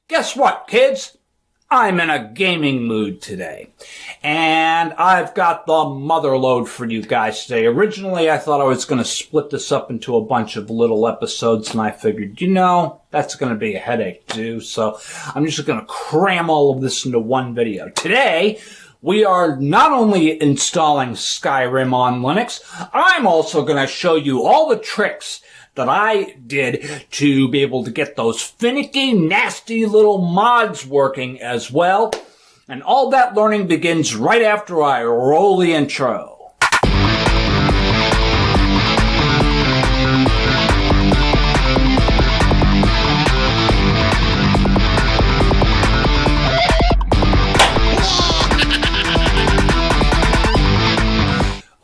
Guess what, kids? I'm in a gaming mood today, and I've got the mother load for you guys today. Originally, I thought I was going to split this up into a bunch of little episodes, and I figured, that's going to be a headache to do, so I'm just going to cram all of this into one video. Today, we are not only installing Skyrim on Linux, I'm also going to show you all the tricks that I did to be able to get those finicky, nasty little mods working as well. And all that learning begins right after I roll the intro.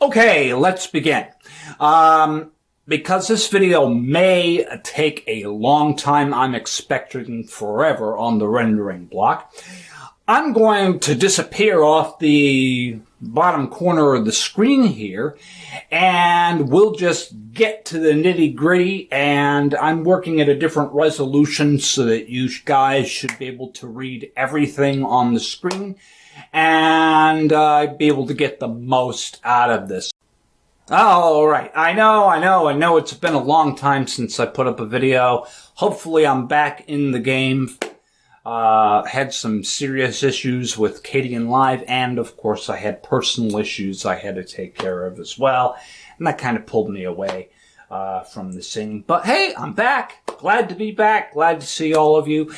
Okay, let's begin. Because this video may take a long time, I'm expecting forever on the rendering block, I'm going to disappear off the bottom corner of the screen here, and we'll just get to the nitty-gritty, and I'm working at a different resolution so that you guys should be able to read everything on the screen, and be able to get the most out of this. All right. I know it's been a long time since I put up a video. Hopefully I'm back in the game. Had some serious issues with Cadian Live, and of course I had personal issues I had to take care of as well. And that kind of pulled me away from the singing. But hey, I'm back. Glad to be back. Glad to see all of you.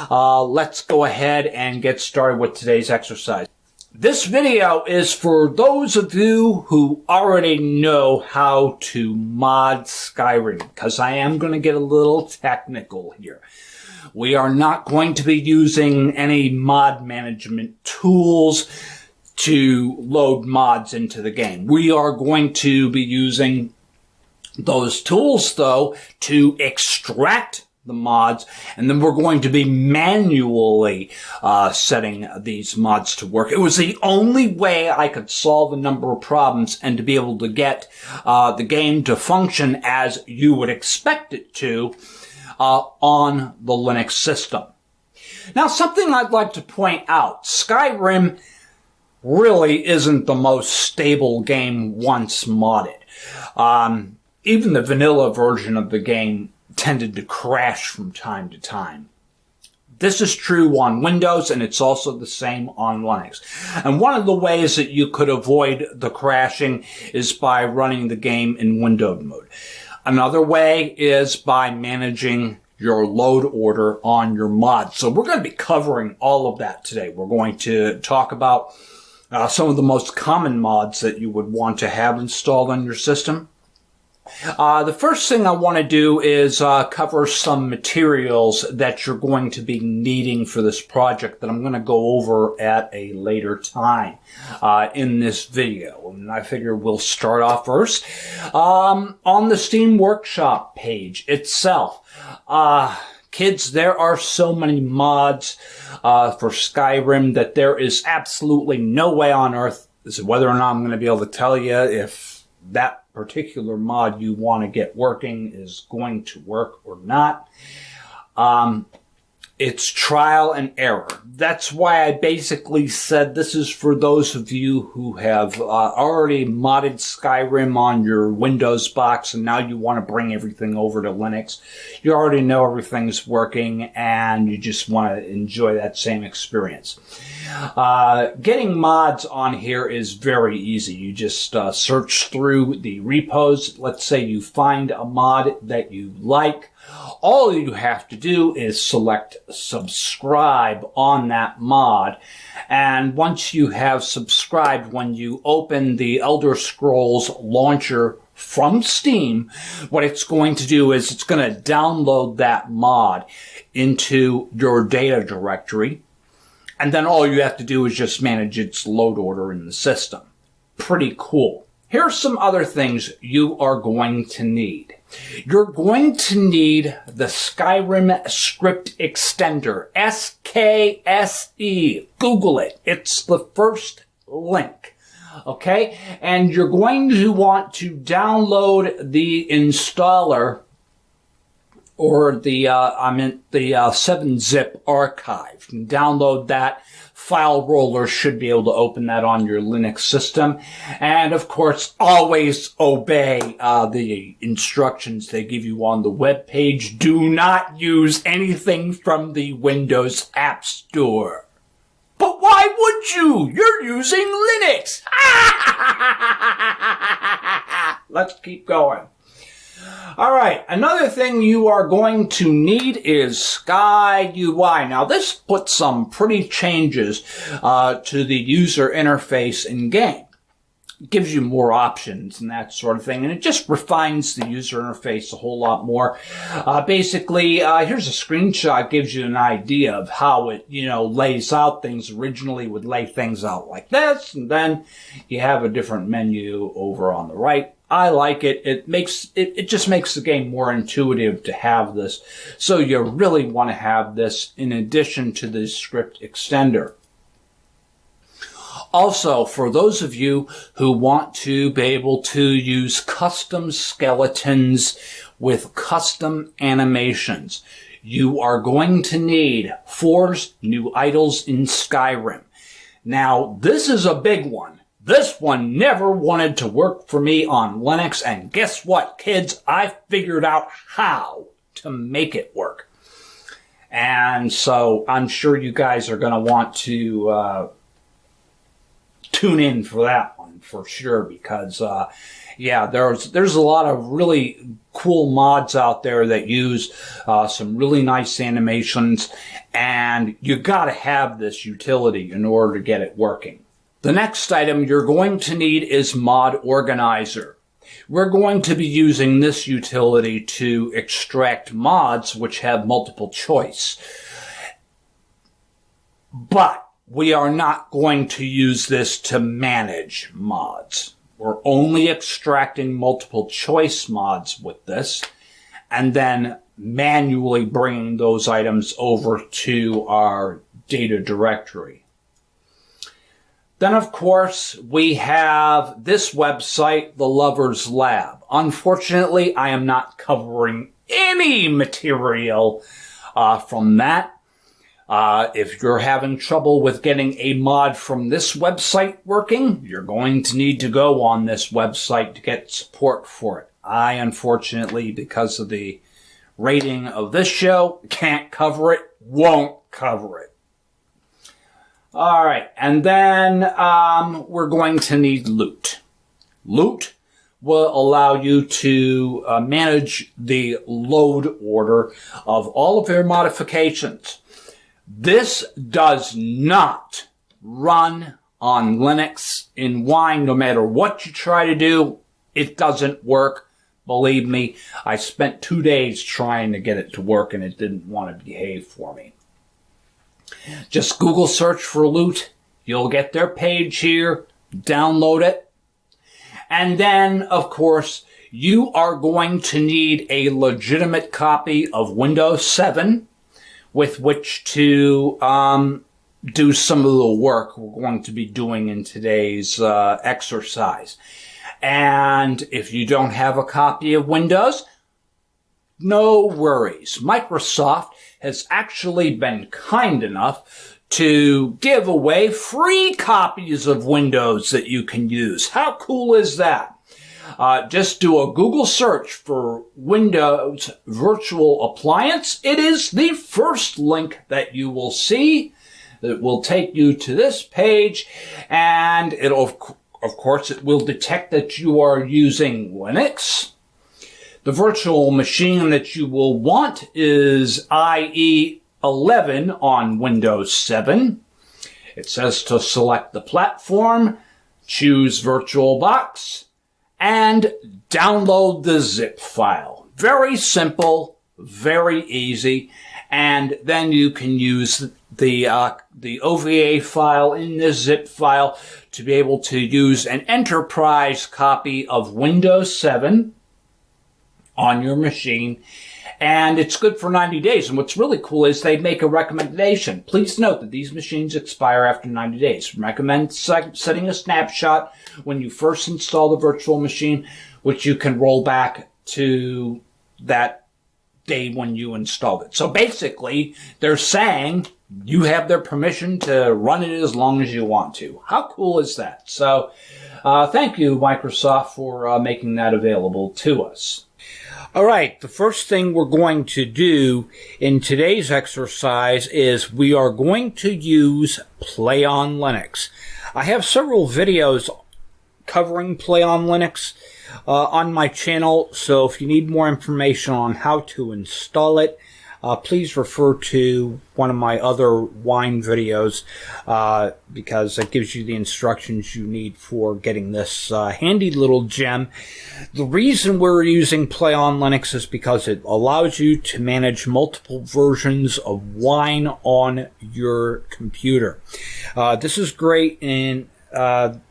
Let's go ahead and get started with today's exercise. This video is for those of you who already know how to mod Skyrim, because I am going to get a little technical here. We are not going to be using any mod management tools to load mods into the game. We are going to be using those tools, though, to extract the mods, and then we're going to be manually setting these mods to work. It was the only way I could solve a number of problems and to be able to get the game to function as you would expect it to on the Linux system. Now, something I'd like to point out, Skyrim really isn't the most stable game once modded. Even the vanilla version of the game tended to crash from time to time. This is true on Windows, and it's also the same on Linux. And one of the ways that you could avoid the crashing is by running the game in windowed mode. Another way is by managing your load order on your mods. So we're going to be covering all of that today. We're going to talk about some of the most common mods that you would want to have installed on your system. The first thing I want to do is cover some materials that you're going to be needing for this project that I'm going to go over at a later time in this video. And I figure we'll start off first on the Steam Workshop page itself. Kids, there are so many mods for Skyrim that there is absolutely no way on earth as to whether or not I'm going to be able to tell you if that particular mod you want to get working is going to work or not. It's trial and error. That's why I basically said this is for those of you who have already modded Skyrim on your Windows box and now you want to bring everything over to Linux. You already know everything's working and you just want to enjoy that same experience. Getting mods on here is very easy. You just search through the repos. Let's say you find a mod that you like. All you have to do is select subscribe on that mod. And once you have subscribed, when you open the Elder Scrolls launcher from Steam, what it's going to do is it's going to download that mod into your data directory. And then all you have to do is just manage its load order in the system. Pretty cool. Here's some other things you are going to need. You're going to need the Skyrim Script Extender, SKSE. Google it. It's the first link. Okay? And you're going to want to download the installer or the 7-zip archive. You can download that. File roller should be able to open that on your Linux system. And of course, always obey the instructions they give you on the web page. Do not use anything from the Windows App Store. But why would you? You're using Linux. Let's keep going. All right, another thing you are going to need is Skyui. Now, this puts some pretty changes to the user interface in-game. It gives you more options and that sort of thing, and it just refines the user interface a whole lot more. Basically, here's a screenshot, gives you an idea of how it, lays out things. Originally would lay things out like this, and then you have a different menu over on the right. I like it. It just makes the game more intuitive to have this. So you really want to have this in addition to the script extender. Also, for those of you who want to be able to use custom skeletons with custom animations, you are going to need Forge New Idols in Skyrim. Now, this is a big one. This one never wanted to work for me on Linux, and guess what, kids? I figured out how to make it work. And so I'm sure you guys are going to want to tune in for that one for sure, because there's a lot of really cool mods out there that use some really nice animations, and you got to have this utility in order to get it working. The next item you're going to need is Mod Organizer. We're going to be using this utility to extract mods which have multiple choice. But we are not going to use this to manage mods. We're only extracting multiple choice mods with this, and then manually bringing those items over to our data directory. Then, of course, we have this website, The Lover's Lab. Unfortunately, I am not covering any material from that. If you're having trouble with getting a mod from this website working, you're going to need to go on this website to get support for it. I, unfortunately, because of the rating of this show, can't cover it, won't cover it. All right, and then we're going to need Loot. Loot will allow you to manage the load order of all of your modifications. This does not run on Linux in Wine. No matter what you try to do, it doesn't work. Believe me, I spent 2 days trying to get it to work, and it didn't want to behave for me. Just Google search for Loot. You'll get their page here. Download it. And then, of course, you are going to need a legitimate copy of Windows 7 with which to do some of the work we're going to be doing in today's exercise. And if you don't have a copy of Windows, no worries. Microsoft has actually been kind enough to give away free copies of Windows that you can use. How cool is that? Just do a Google search for Windows Virtual Appliance. It is the first link that you will see. It will take you to this page, and it'll, of course, it will detect that you are using Linux. The virtual machine that you will want is IE 11 on Windows 7. It says to select the platform, choose VirtualBox, and download the zip file. Very simple, very easy, and then you can use the OVA file in this zip file to be able to use an enterprise copy of Windows 7 on your machine, and it's good for 90 days. And what's really cool is they make a recommendation. Please note that these machines expire after 90 days. Recommend setting a snapshot when you first install the virtual machine, which you can roll back to that day when you installed it. So basically, they're saying you have their permission to run it as long as you want to. How cool is that? So thank you, Microsoft, for making that available to us. All right, the first thing we're going to do in today's exercise is we are going to use Play on Linux. I have several videos covering Play on Linux on my channel, so if you need more information on how to install it, please refer to one of my other Wine videos because it gives you the instructions you need for getting this handy little gem. The reason we're using Play on Linux is because it allows you to manage multiple versions of Wine on your computer. This is great in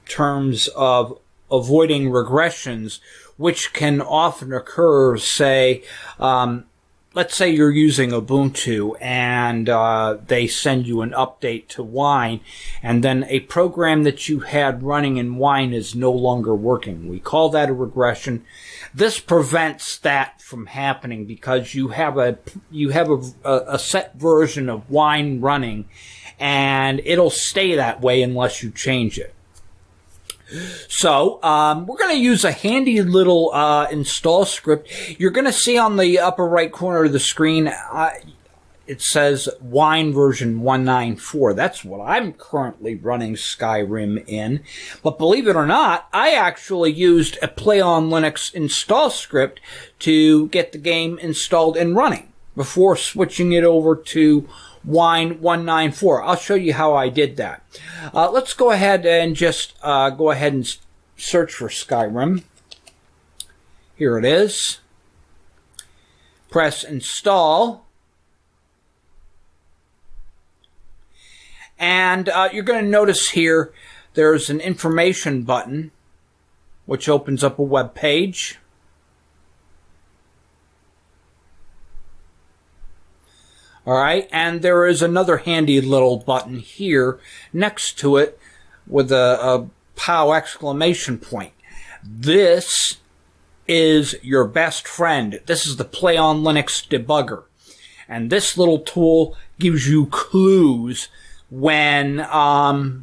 terms of avoiding regressions, which can often occur, say, let's say you're using Ubuntu and they send you an update to Wine, and then a program that you had running in Wine is no longer working. We call that a regression. This prevents that from happening because you have a set version of Wine running, and it'll stay that way unless you change it. So, we're going to use a handy little install script. You're going to see on the upper right corner of the screen, it says Wine version 194. That's what I'm currently running Skyrim in. But believe it or not, I actually used a Play on Linux install script to get the game installed and running before switching it over to Wine 194. I'll show you how I did that. Let's go ahead and just go ahead and search for Skyrim. Here it is. Press install. And you're going to notice here there's an information button which opens up a web page. All right, and there is another handy little button here next to it with a POW exclamation point. This is your best friend. This is the Play on Linux debugger. And this little tool gives you clues when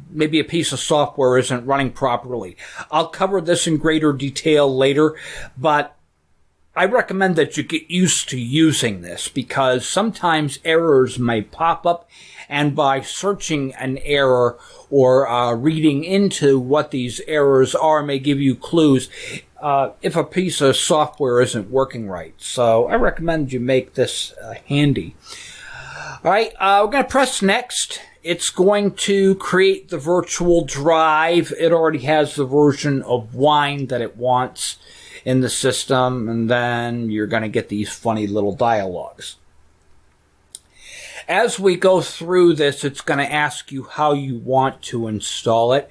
maybe a piece of software isn't running properly. I'll cover this in greater detail later, but I recommend that you get used to using this because sometimes errors may pop up, and by searching an error or reading into what these errors are may give you clues if a piece of software isn't working right. So I recommend you make this handy. All right, we're going to press next. It's going to create the virtual drive. It already has the version of Wine that it wants in the system, and then you're going to get these funny little dialogues. As we go through this, it's going to ask you how you want to install it,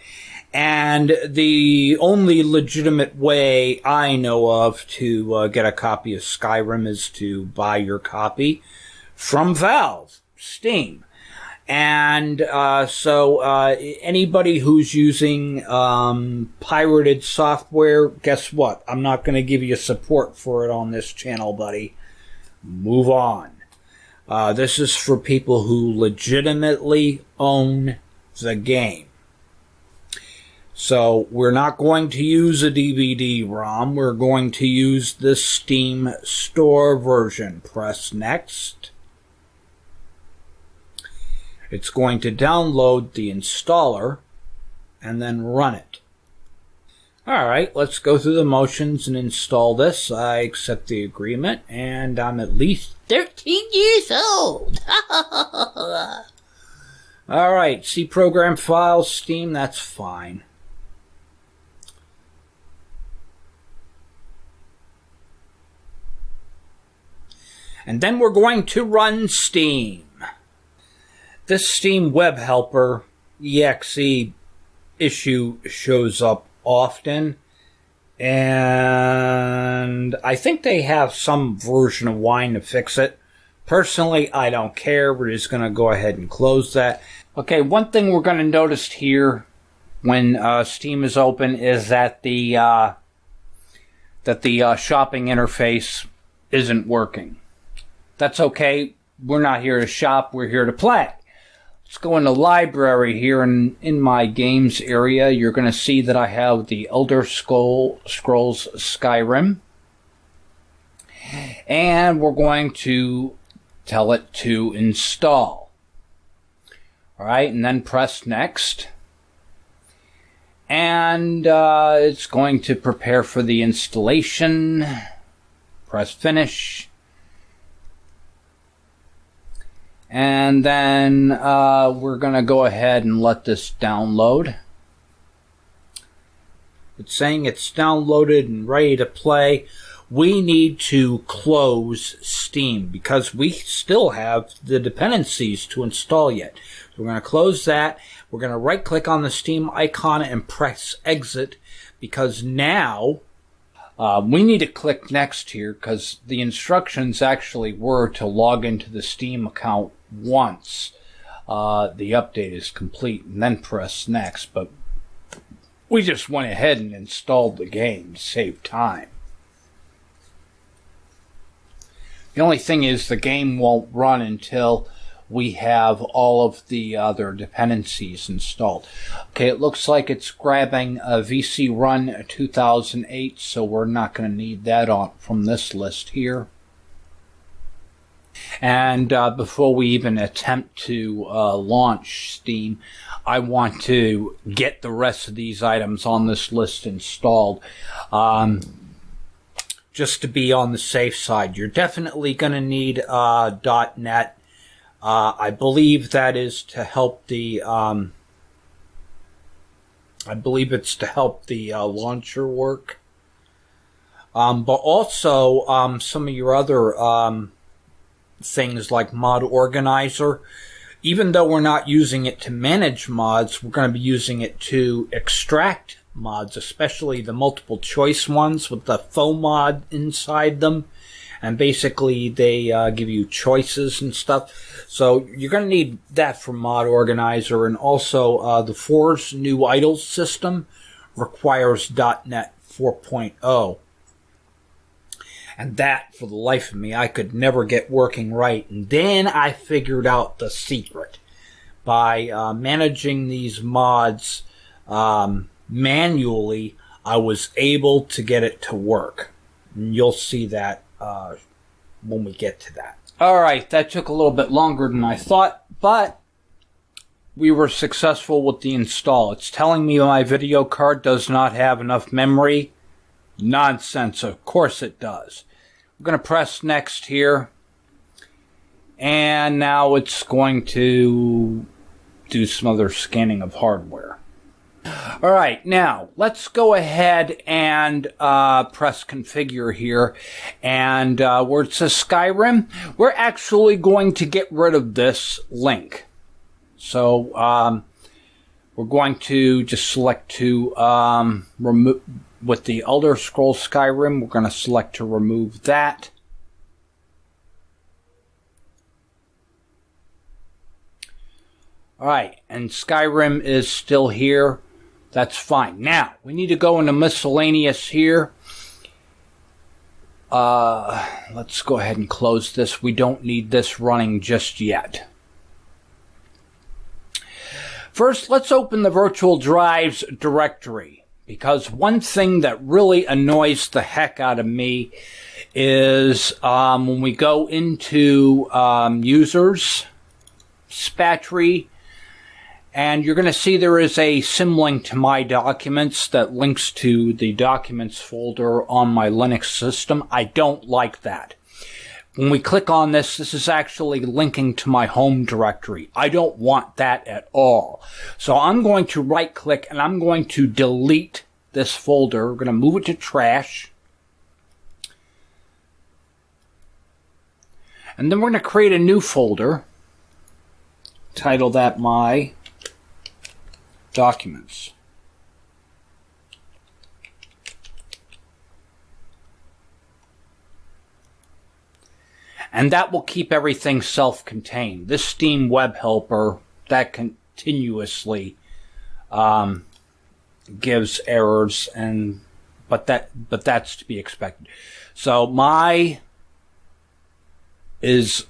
and the only legitimate way I know of to get a copy of Skyrim is to buy your copy from Valve, Steam. And so anybody who's using pirated software, guess what? I'm not going to give you support for it on this channel, buddy. Move on. This is for people who legitimately own the game. So we're not going to use a DVD-ROM. We're going to use the Steam Store version. Press Next. It's going to download the installer and then run it. Alright, let's go through the motions and install this. I accept the agreement, and I'm at least 13 years old. Alright, C program files, Steam, that's fine. And then we're going to run Steam. This Steam Web Helper exe issue shows up often, and I think they have some version of Wine to fix it. Personally, I don't care. We're just going to go ahead and close that. Okay, one thing we're going to notice here when Steam is open is that the shopping interface isn't working. That's okay. We're not here to shop. We're here to play. Let's go into library here, and in my games area, you're going to see that I have the Elder Scrolls Skyrim. And we're going to tell it to install. Alright, and then press next. And it's going to prepare for the installation. Press finish. And then we're going to go ahead and let this download. It's saying it's downloaded and ready to play. We need to close Steam because we still have the dependencies to install yet. So we're going to close that. We're going to right click on the Steam icon and press exit because now we need to click next here because the instructions actually were to log into the Steam account once the update is complete and then press next. But we just went ahead and installed the game to save time. The only thing is the game won't run until we have all of the other dependencies installed. Okay, it looks like it's grabbing a VC Run 2008, so we're not going to need that on from this list here. And before we even attempt to launch Steam, I want to get the rest of these items on this list installed. Just to be on the safe side. You're definitely going to need .NET. I believe that is to help the launcher work. But also some of your other things like Mod Organizer. Even though we're not using it to manage mods, we're going to be using it to extract mods, especially the multiple choice ones with the faux mod inside them. And basically they give you choices and stuff. So you're going to need that for Mod Organizer. And also the For's new idle system requires .NET 4.0. And that, for the life of me, I could never get working right. And then I figured out the secret. By managing these mods manually, I was able to get it to work. And you'll see that when we get to that. Alright, that took a little bit longer than I thought, but we were successful with the install. It's telling me my video card does not have enough memory. Nonsense, of course it does. I'm going to press next here. And now it's going to do some other scanning of hardware. Alright, now let's go ahead and press configure here. And where it says Skyrim, we're actually going to get rid of this link. So we're going to just select to remove. With the Elder Scrolls Skyrim, we're going to select to remove that. Alright, and Skyrim is still here. That's fine. Now, we need to go into miscellaneous here. Let's go ahead and close this. We don't need this running just yet. First, let's open the virtual drives directory. Because one thing that really annoys the heck out of me is when we go into users, dispatchery, and you're going to see there is a symlink to my documents that links to the documents folder on my Linux system. I don't like that. When we click on this, this is actually linking to my home directory. I don't want that at all. So I'm going to right click and I'm going to delete this folder. We're going to move it to trash. And then we're going to create a new folder. Title that My Documents. And that will keep everything self-contained. This Steam web helper, that continuously gives errors, but that's to be expected. So my is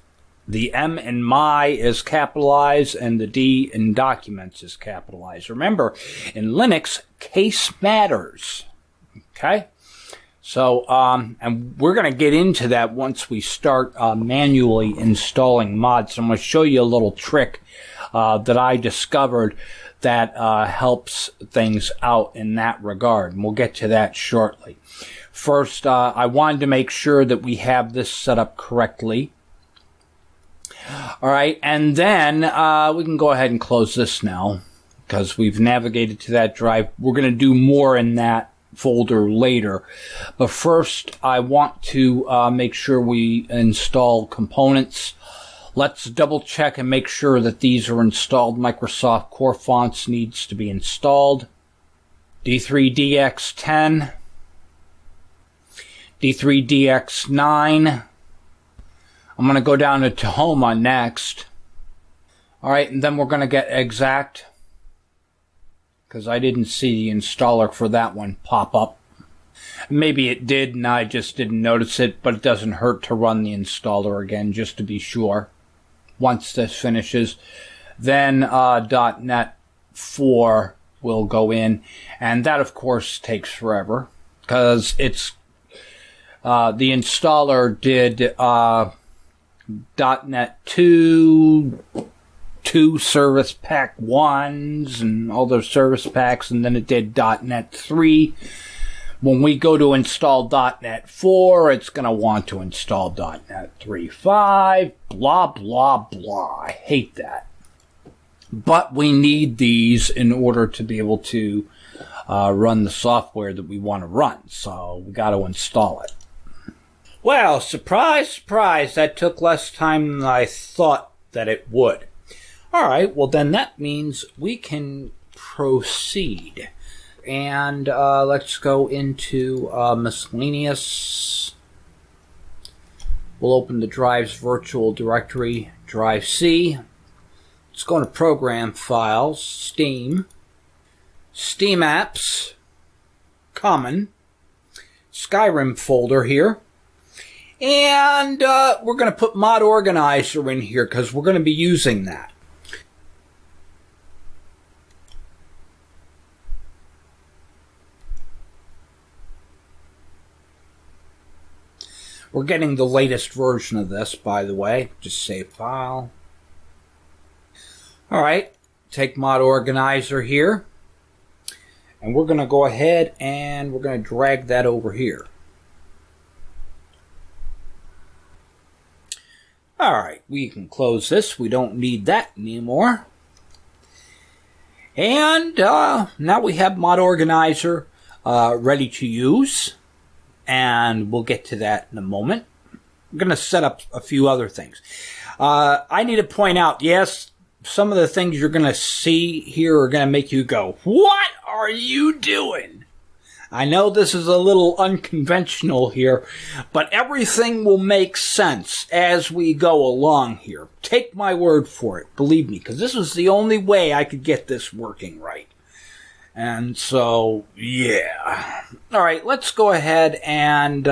the M in my is capitalized and the D in documents is capitalized. Remember, in Linux, case matters. Okay? So, and we're going to get into that once we start manually installing mods. I'm going to show you a little trick that I discovered that helps things out in that regard. And we'll get to that shortly. First, I wanted to make sure that we have this set up correctly. All right, and then we can go ahead and close this now because we've navigated to that drive. We're going to do more in that folder later. But first, I want to make sure we install components. Let's double check and make sure that these are installed. Microsoft Core Fonts needs to be installed. D3DX10. D3DX9. I'm going to go down to Tahoma next. All right, and then we're going to get exact because I didn't see the installer for that one pop up. Maybe it did and I just didn't notice it, but it doesn't hurt to run the installer again just to be sure. Once this finishes, then .NET 4 will go in, and that of course takes forever because it's the installer did .NET 2 Service Pack 1s and all those service packs, and then it did .NET 3. When we go to install .NET 4, it's going to want to install .NET 3.5, blah, blah, blah. I hate that. But we need these in order to be able to run the software that we want to run, so we got to install it. Well, surprise, surprise, that took less time than I thought that it would. All right, well then that means we can proceed. And let's go into miscellaneous. We'll open the drive's virtual directory, drive C. Let's go into program files, Steam, Steam apps, common, Skyrim folder here. And we're going to put mod organizer in here because we're going to be using that. We're getting the latest version of this, by the way. Just save file. All right, take mod organizer here. And we're going to go ahead and we're going to drag that over here. All right, we can close this. We don't need that anymore. And now we have mod organizer ready to use. And we'll get to that in a moment. I'm going to set up a few other things. I need to point out, yes, some of the things you're going to see here are going to make you go, what are you doing? I know this is a little unconventional here, but everything will make sense as we go along here. Take my word for it, believe me, because this was the only way I could get this working right. And so, yeah. All right, let's go ahead and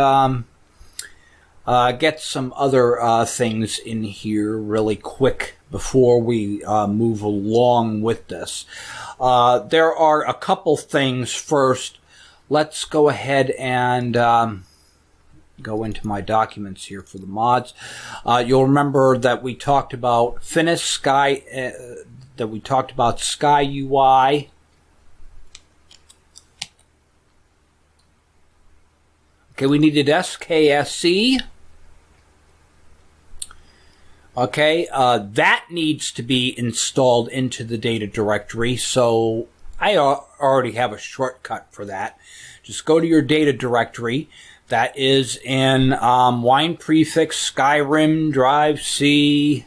get some other things in here really quick before we move along with this. There are a couple things first. Let's go ahead and go into my documents here for the mods. You'll remember that we talked about FNIS, that we talked about Skyui. Okay, we needed SKSE. Okay, that needs to be installed into the data directory, so I already have a shortcut for that. Just go to your data directory. That is in wine prefix Skyrim drive C.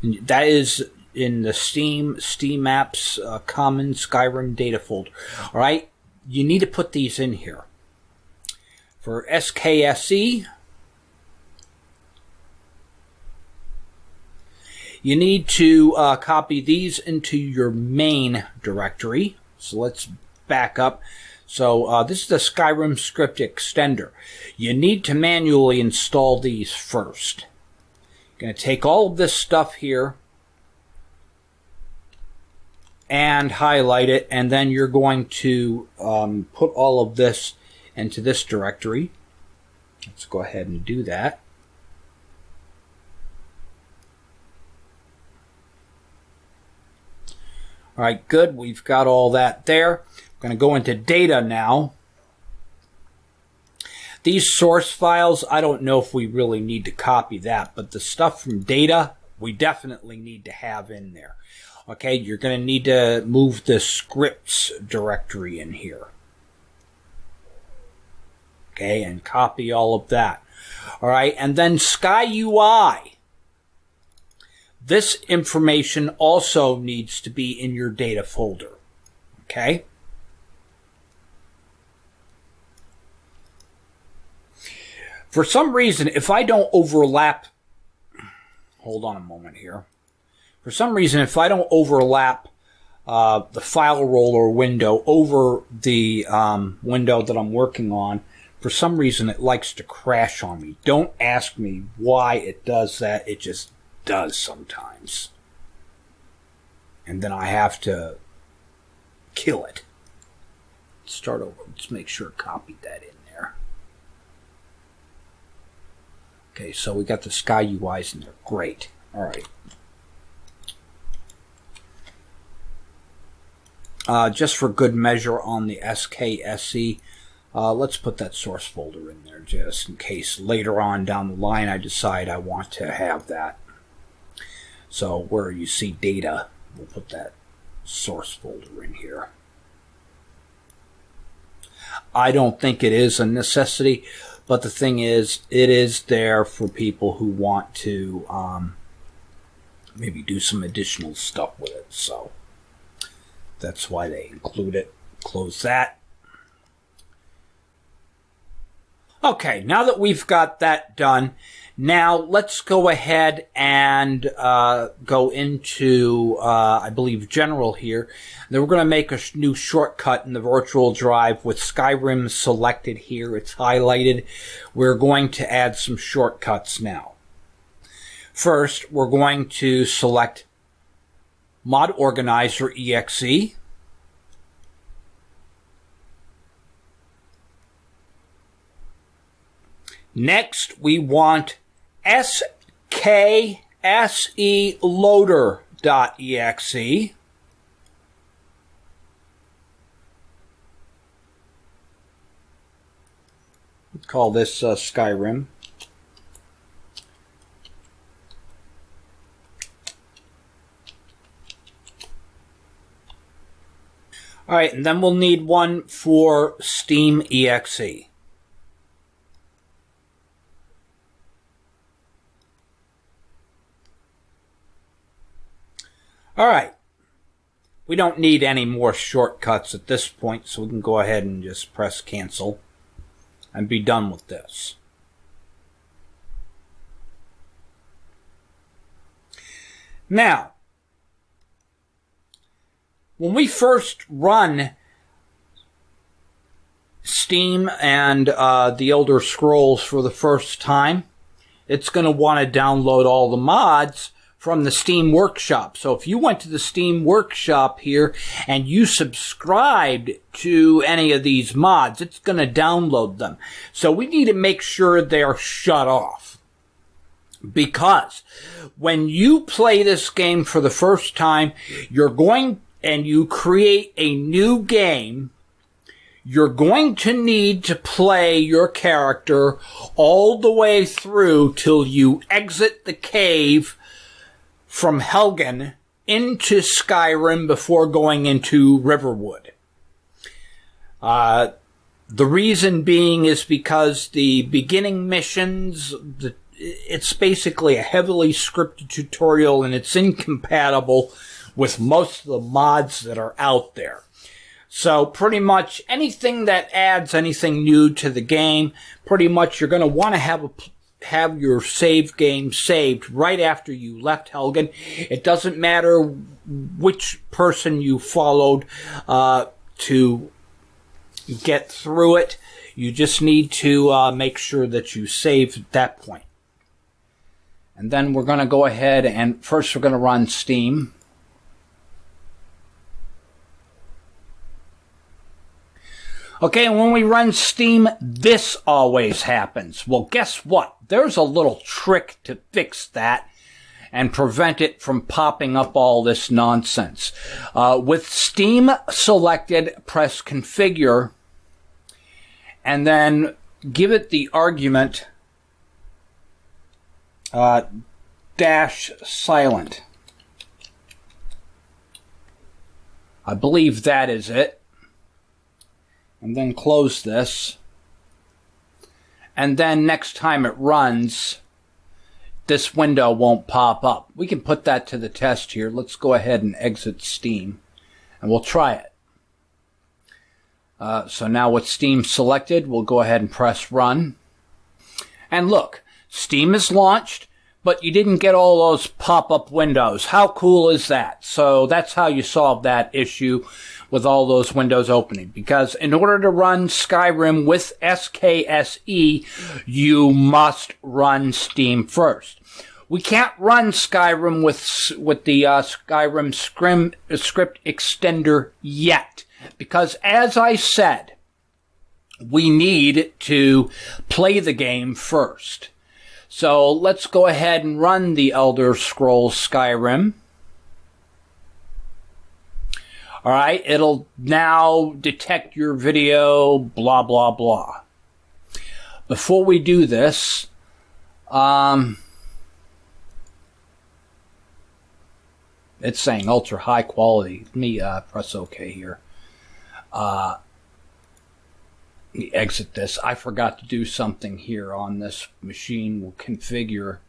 That is in the Steam apps common Skyrim data folder. All right. You need to put these in here. For SKSE, you need to copy these into your main directory. So let's back up. So this is the Skyrim script extender. You need to manually install these first. You're going to take all of this stuff here and highlight it, and then you're going to put all of this into this directory. Let's go ahead and do that. All right, good. We've got all that there. I'm going to go into data now. These source files, I don't know if we really need to copy that, but the stuff from data, we definitely need to have in there. Okay, you're going to need to move the scripts directory in here. Okay, and copy all of that. All right, and then Skyui. This information also needs to be in your data folder. Okay? For some reason, if I don't overlap, hold on a moment here. For some reason, if I don't overlap the file roller window over the window that I'm working on, for some reason it likes to crash on me. Don't ask me why it does that. It just does sometimes. And then I have to kill it. Start over. Let's make sure I copied that in there. Okay, so we got the Skyuis in there. Great. All right. Just for good measure on the SKSE, let's put that source folder in there just in case later on down the line I decide I want to have that. So where you see data, we'll put that source folder in here. I don't think it is a necessity, but the thing is, it is there for people who want to maybe do some additional stuff with it. So that's why they include it. Close that. Okay, now that we've got that done, now let's go ahead and go into, I believe, General here. Then we're going to make a new shortcut in the virtual drive with Skyrim selected here. It's highlighted. We're going to add some shortcuts now. First, we're going to select Mod Organizer EXE. Next, we want SKSE loader.exe. Let's call this Skyrim. All right, and then we'll need one for Steam EXE. All right, we don't need any more shortcuts at this point, so we can go ahead and just press cancel and be done with this. Now, when we first run Steam and the Elder Scrolls for the first time, it's going to want to download all the mods from the Steam Workshop. So if you went to the Steam Workshop here and you subscribed to any of these mods, it's going to download them. So we need to make sure they're shut off. Because when you play this game for the first time, you're going and you create a new game, you're going to need to play your character all the way through till you exit the cave from Helgen into Skyrim before going into Riverwood. The reason being is because the beginning missions, it's basically a heavily scripted tutorial and it's incompatible with most of the mods that are out there. So pretty much anything that adds anything new to the game, pretty much you're going to want to have your save game saved right after you left Helgen. It doesn't matter which person you followed to get through it. You just need to make sure that you save at that point. And then we're going to go ahead and first we're going to run Steam. Okay, and when we run Steam, this always happens. Well, guess what? There's a little trick to fix that and prevent it from popping up all this nonsense. With Steam selected, press Configure, and then give it the argument -silent. I believe that is it. And then close this. And then next time it runs, this window won't pop up. We can put that to the test here. Let's go ahead and exit Steam, and we'll try it. So now with Steam selected, we'll go ahead and press Run. And look, Steam is launched, but you didn't get all those pop-up windows. How cool is that? So that's how you solve that issue with all those windows opening. Because in order to run Skyrim with SKSE, you must run Steam first. We can't run Skyrim with the Skyrim script extender yet. Because as I said, we need to play the game first. So let's go ahead and run the Elder Scrolls Skyrim. Alright, it'll now detect your video, blah, blah, blah. Before we do this, it's saying ultra high quality. Let me press OK here. Let me exit this. I forgot to do something here on this machine. We'll configure.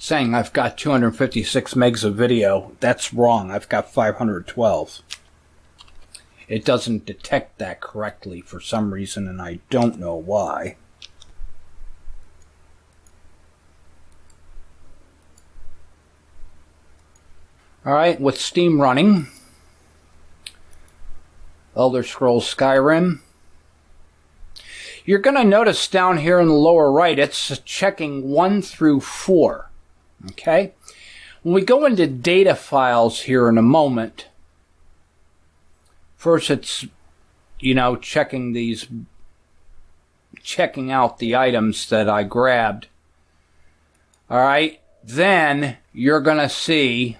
Saying I've got 256 megs of video. That's wrong. I've got 512. It doesn't detect that correctly for some reason, and I don't know why. Alright, with Steam running, Elder Scrolls Skyrim, you're going to notice down here in the lower right, it's checking 1 through 4. Okay? When we go into data files here in a moment, first it's, checking out the items that I grabbed. Alright? Then you're going to see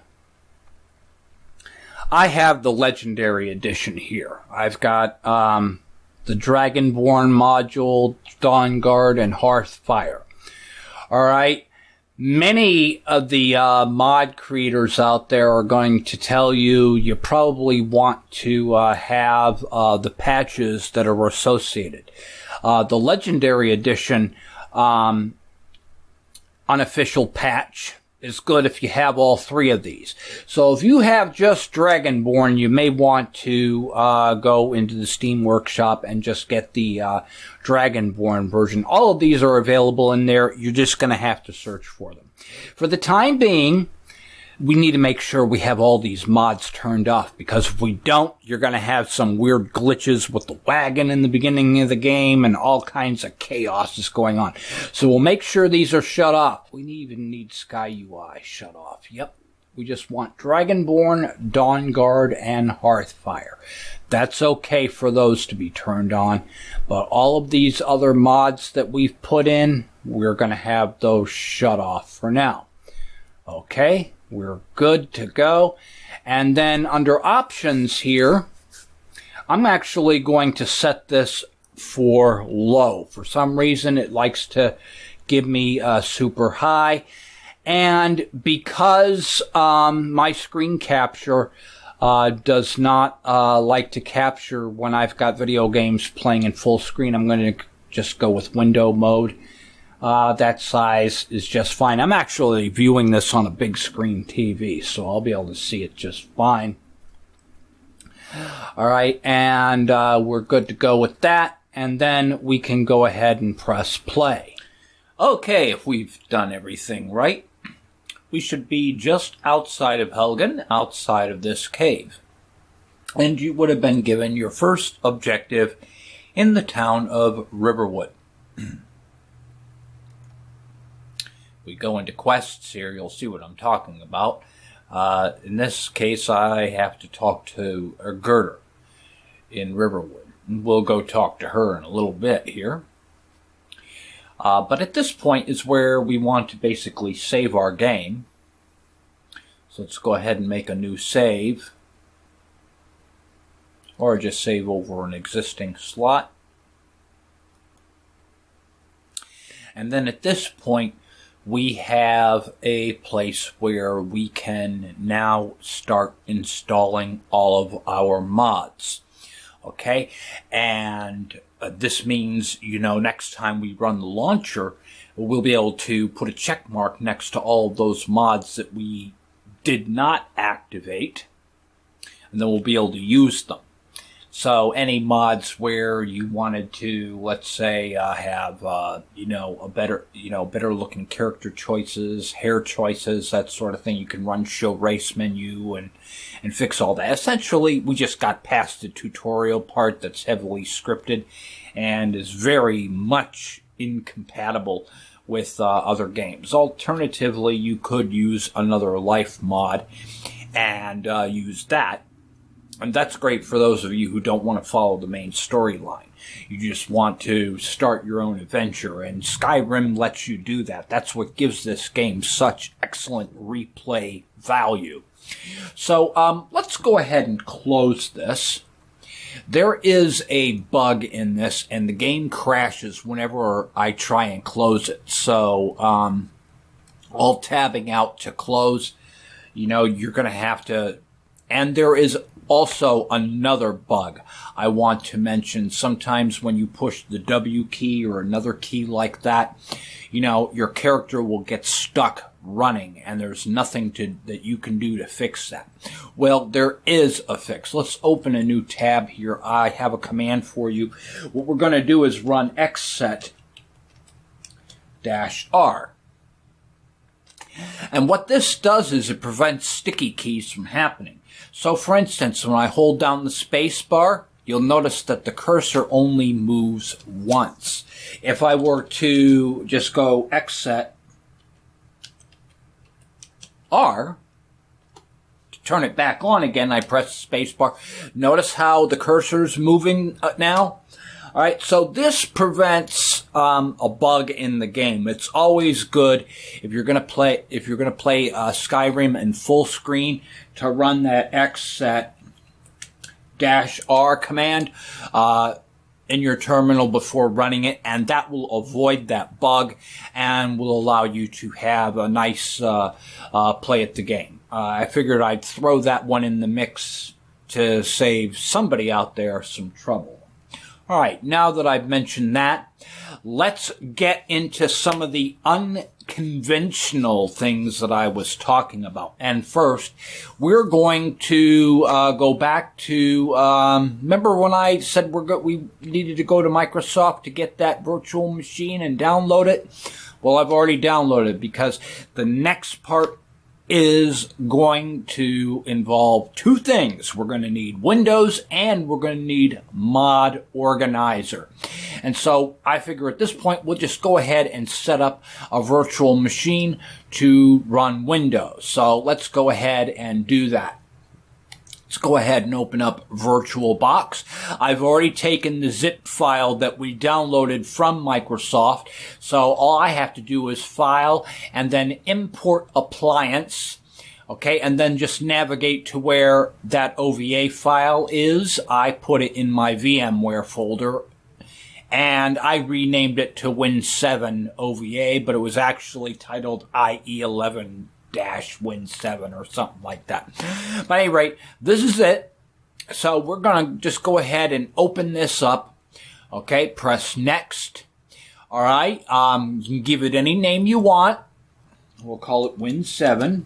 I have the Legendary Edition here. I've got the Dragonborn module, Dawnguard, and Hearthfire. Alright? Many of the mod creators out there are going to tell you probably want to have the patches that are associated. The Legendary Edition unofficial patch is good if you have all 3 of these. So if you have just Dragonborn, you may want to go into the Steam Workshop and just get the Dragonborn version. All of these are available in there. You're just going to have to search for them. For the time being, we need to make sure we have all these mods turned off, because if we don't, you're going to have some weird glitches with the wagon in the beginning of the game and all kinds of chaos is going on. So we'll make sure these are shut off. We even need Skyui shut off. Yep. We just want Dragonborn, Dawnguard, and Hearthfire. That's okay for those to be turned on. But all of these other mods that we've put in, we're going to have those shut off for now. Okay. We're good to go. And then under options here, I'm actually going to set this for low. For some reason, it likes to give me super high. And because my screen capture does not like to capture when I've got video games playing in full screen, I'm going to just go with window mode. That size is just fine. I'm actually viewing this on a big screen TV, so I'll be able to see it just fine. Alright, and we're good to go with that, and then we can go ahead and press play. Okay, if we've done everything right, we should be just outside of Helgen, outside of this cave. And you would have been given your first objective in the town of Riverwood. We go into quests here, you'll see what I'm talking about. In this case, I have to talk to Gerda in Riverwood. We'll go talk to her in a little bit here. But at this point is where we want to basically save our game. So let's go ahead and make a new save. Or just save over an existing slot. And then at this point, we have a place where we can now start installing all of our mods. Okay, and this means, next time we run the launcher, we'll be able to put a check mark next to all of those mods that we did not activate, and then we'll be able to use them. So any mods where you wanted to, let's say, have a better looking character choices, hair choices, that sort of thing, you can run show race menu and fix all that. Essentially, we just got past the tutorial part that's heavily scripted and is very much incompatible with other games. Alternatively, you could use another life mod and use that. And that's great for those of you who don't want to follow the main storyline. You just want to start your own adventure, and Skyrim lets you do that. That's what gives this game such excellent replay value. So let's go ahead and close this. There is a bug in this, and the game crashes whenever I try and close it. So all tabbing out to close, you're going to have to... And there is also another bug I want to mention. Sometimes when you push the W key or another key like that, your character will get stuck running, and there's nothing that you can do to fix that. Well, there is a fix. Let's open a new tab here. I have a command for you. What we're going to do is run xset-r. And what this does is it prevents sticky keys from happening. So, for instance, when I hold down the space bar, you'll notice that the cursor only moves once. If I were to just go xset R, to turn it back on again, I press the space bar. Notice how the cursor's moving now? All right, so this prevents a bug in the game. It's always good if you're going to play Skyrim in full screen to run that xset-r command in your terminal before running it, and that will avoid that bug and will allow you to have a nice play at the game. I figured I'd throw that one in the mix to save somebody out there some trouble. All right, now that I've mentioned that, let's get into some of the unconventional things that I was talking about. And first, we're going to go back to, remember when I said we needed to go to Microsoft to get that virtual machine and download it? Well, I've already downloaded it because the next part is going to involve two things. We're going to need Windows and we're going to need Mod Organizer. And so I figure at this point we'll just go ahead and set up a virtual machine to run Windows. So let's go ahead and do that. Let's go ahead and open up VirtualBox. I've already taken the zip file that we downloaded from Microsoft. So all I have to do is File and then Import Appliance. Okay, and then just navigate to where that OVA file is. I put it in my VMware folder. And I renamed it to Win7 OVA, but it was actually titled IE11 -Win7 or something like that. But at any rate, this is it. So we're going to just go ahead and open this up. Okay, press next. All right, you can give it any name you want. We'll call it Win7.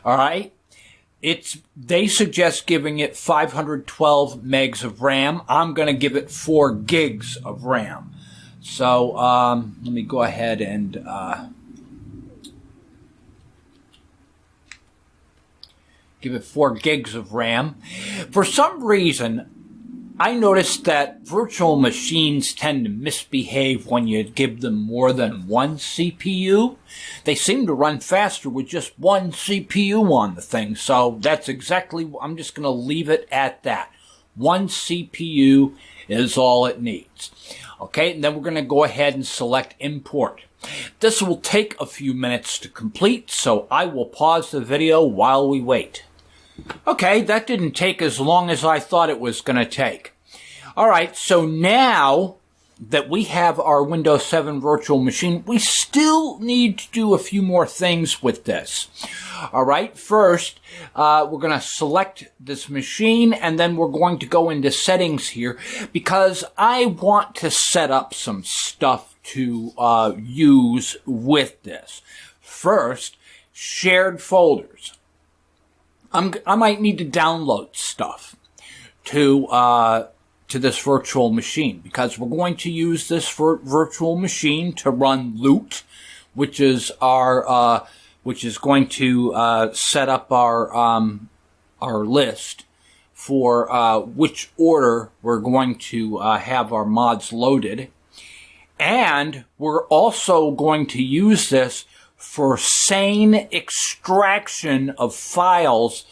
All right. They suggest giving it 512 megs of RAM. I'm going to give it 4 gigs of RAM. So let me go ahead and give it 4 gigs of RAM. For some reason, I noticed that virtual machines tend to misbehave when you give them more than one CPU. They seem to run faster with just one CPU on the thing. So that's exactly, I'm just going to leave it at that. One CPU is all it needs. Okay, and then we're going to go ahead and select import. This will take a few minutes to complete, so I will pause the video while we wait. Okay, that didn't take as long as I thought it was going to take. All right, so now that we have our Windows 7 virtual machine, we still need to do a few more things with this. All right, first, we're going to select this machine, and then we're going to go into settings here because I want to set up some stuff to use with this. First, shared folders. I might need to download stuff to this virtual machine because we're going to use this virtual machine to run loot, which is our which is going to set up our list for which order we're going to have our mods loaded, and we're also going to use this for sane extraction of files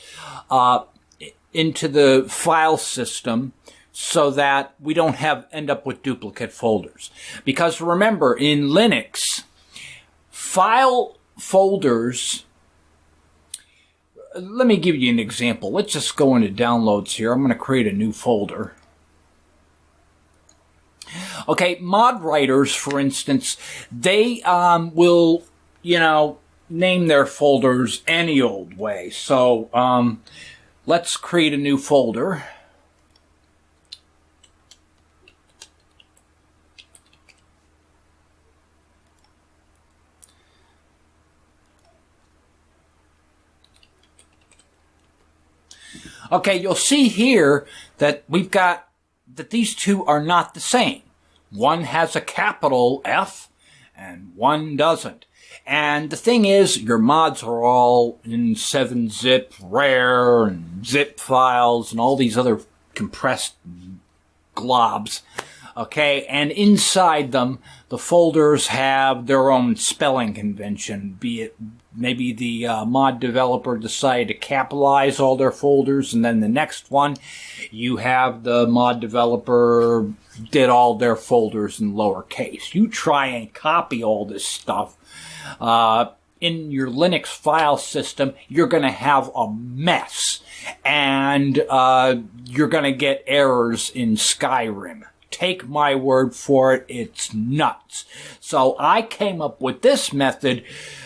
into the file system so that we don't end up with duplicate folders. Because remember, in Linux, file folders, let me give you an example. Let's just go into downloads here. I'm going to create a new folder. Okay, mod writers, for instance, they will, name their folders any old way. So let's create a new folder. Okay, you'll see here that we've got that these two are not the same. One has a capital F and one doesn't. And the thing is, your mods are all in 7-zip, RAR, and zip files, and all these other compressed globs. Okay, and inside them, the folders have their own spelling convention, be it maybe the mod developer decided to capitalize all their folders, and then the next one, you have the mod developer did all their folders in lowercase. You try and copy all this stuff in your Linux file system, you're going to have a mess, and you're going to get errors in Skyrim. Take my word for it, it's nuts. So I came up with this method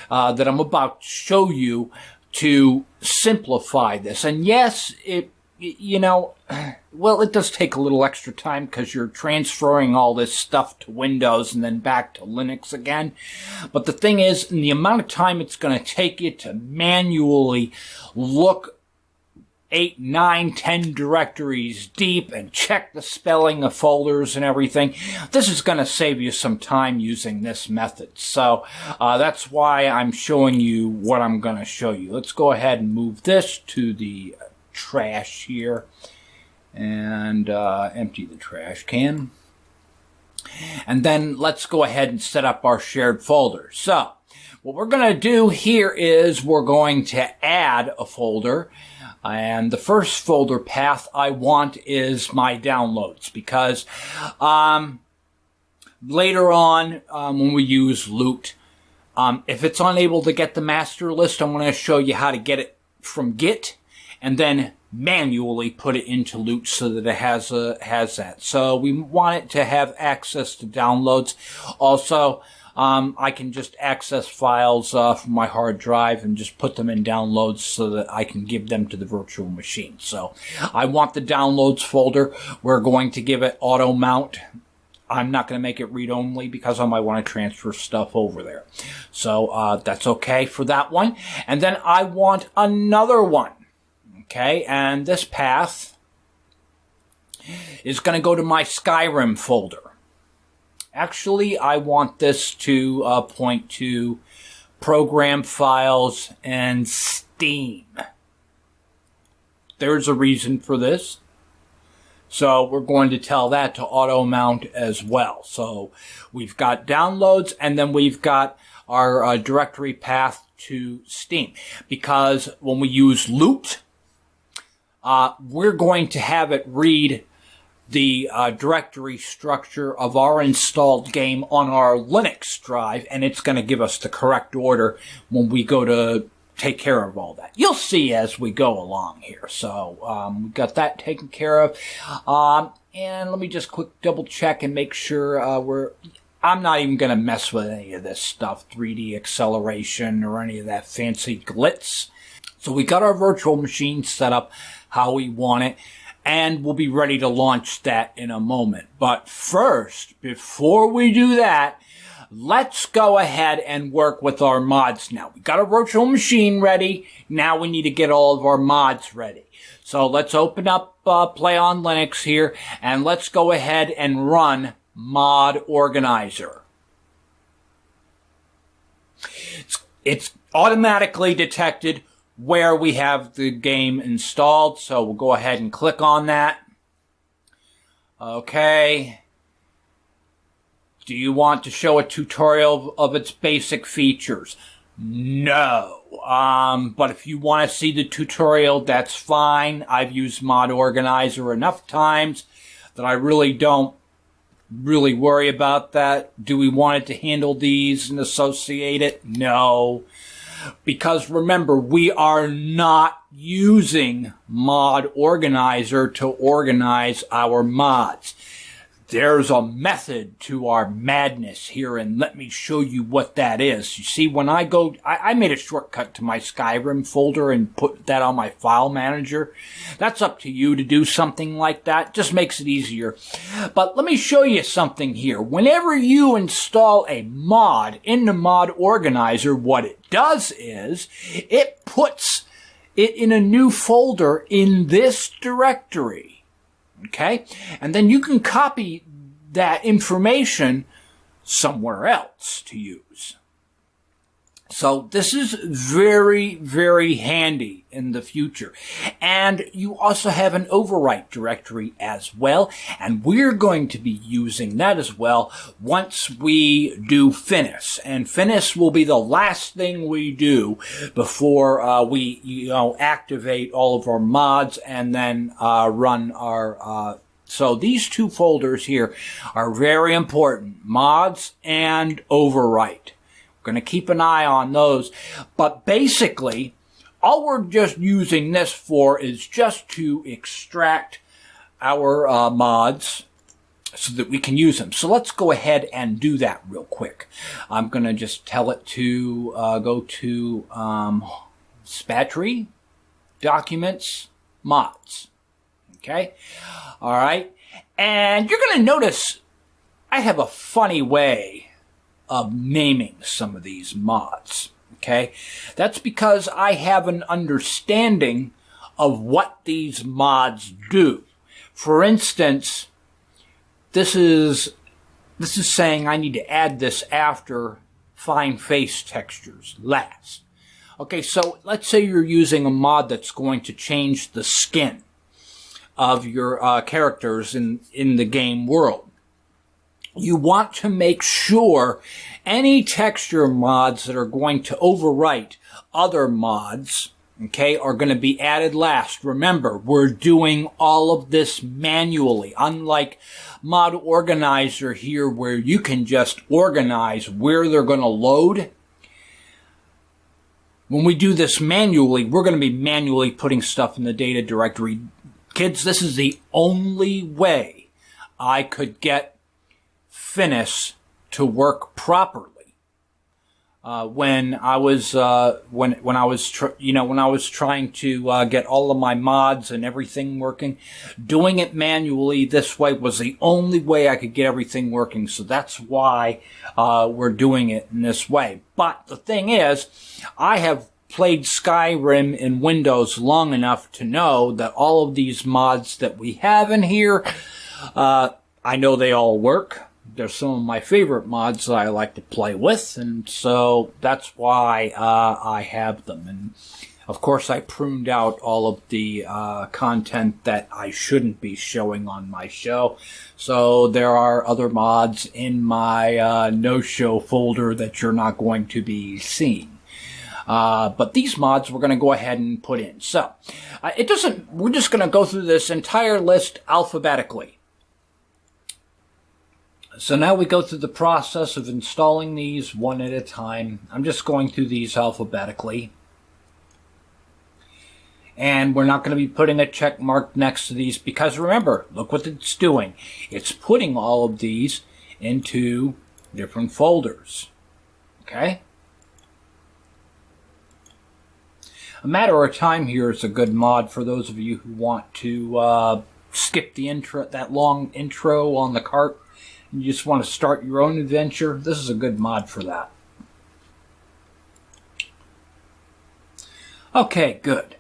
that I'm about to show you to simplify this. And yes, it does take a little extra time because you're transferring all this stuff to Windows and then back to Linux again. But the thing is, in the amount of time it's going to take you to manually look 8, 9, 10 directories deep and check the spelling of folders and everything, this is going to save you some time using this method. So that's why I'm showing you what I'm going to show you. Let's go ahead and move this to the trash here and empty the trash can. And then let's go ahead and set up our shared folder. So what we're going to do here is we're going to add a folder. And the first folder path I want is my downloads because later on when we use loot, if it's unable to get the master list, I'm going to show you how to get it from Git and then manually put it into loot so that it has that. So we want it to have access to downloads. Also, I can just access files from my hard drive and just put them in downloads so that I can give them to the virtual machine. So I want the downloads folder. We're going to give it auto mount. I'm not going to make it read-only because I might want to transfer stuff over there. So that's okay for that one. And then I want another one. Okay, and this path is going to go to my Skyrim folder. Actually, I want this to point to program files and Steam. there's a reason for this. So we're going to tell that to auto mount as well. So we've got downloads, and then we've got our directory path to Steam. Because when we use loops, we're going to have it read the directory structure of our installed game on our Linux drive, and it's going to give us the correct order when we go to take care of all that. You'll see as we go along here. So we got that taken care of. And let me just quick double check and make sure I'm not even going to mess with any of this stuff, 3D acceleration or any of that fancy glitz. So we got our virtual machine set up how we want it, and we'll be ready to launch that in a moment. But first, before we do that, let's go ahead and work with our mods now. We got our virtual machine ready. Now we need to get all of our mods ready. So let's open up Play on Linux here, and let's go ahead and run Mod Organizer. It's automatically detected where we have the game installed, so we'll go ahead and click on that. Okay. Do you want to show a tutorial of its basic features? No. But if you want to see the tutorial, that's fine. I've used Mod Organizer enough times that I really don't worry about that. Do we want it to handle these and associate it? No. Because remember, we are not using Mod Organizer to organize our mods. There's a method to our madness here, and let me show you what that is. You see, when I made a shortcut to my Skyrim folder and put that on my file manager. That's up to you to do something like that. Just makes it easier. But let me show you something here. Whenever you install a mod in the Mod Organizer, what it does is it puts it in a new folder in this directory. Okay? And then you can copy that information somewhere else to use. So this is very, very handy in the future. And you also have an overwrite directory as well. And we're going to be using that as well once we do FNIS. And FNIS will be the last thing we do before we activate all of our mods and then run our so these two folders here are very important, mods and overwrite. We're going to keep an eye on those. But basically, all we're just using this for is just to extract our mods so that we can use them. So let's go ahead and do that real quick. I'm going to just tell it to go to Spatry, Documents, Mods. Okay? All right? And you're going to notice I have a funny way of naming some of these mods. Okay? That's because I have an understanding of what these mods do. For instance, this is saying I need to add this after fine face textures last. Okay, so let's say you're using a mod that's going to change the skin of your characters in the game world. You want to make sure any texture mods that are going to overwrite other mods, okay, are going to be added last. Remember, we're doing all of this manually, unlike Mod Organizer here where you can just organize where they're going to load. When we do this manually, we're going to be manually putting stuff in the data directory. Kids, this is the only way I could get FNIS to work properly. When I was trying to get all of my mods and everything working, doing it manually this way was the only way I could get everything working. So that's why we're doing it in this way. But the thing is, I have played Skyrim in Windows long enough to know that all of these mods that we have in here, I know they all work. They're some of my favorite mods that I like to play with, and so that's why I have them. And Of course, I pruned out all of the content that I shouldn't be showing on my show. So there are other mods in my no-show folder that you're not going to be seeing. But these mods we're going to go ahead and put in. So we're just going to go through this entire list alphabetically. So now we go through the process of installing these one at a time. I'm just going through these alphabetically. And we're not going to be putting a check mark next to these because remember, look what it's doing. It's putting all of these into different folders. Okay? A Matter of Time here is a good mod for those of you who want to skip the intro, that long intro on the cart. You just want to start your own adventure. This is a good mod for that. Okay, good.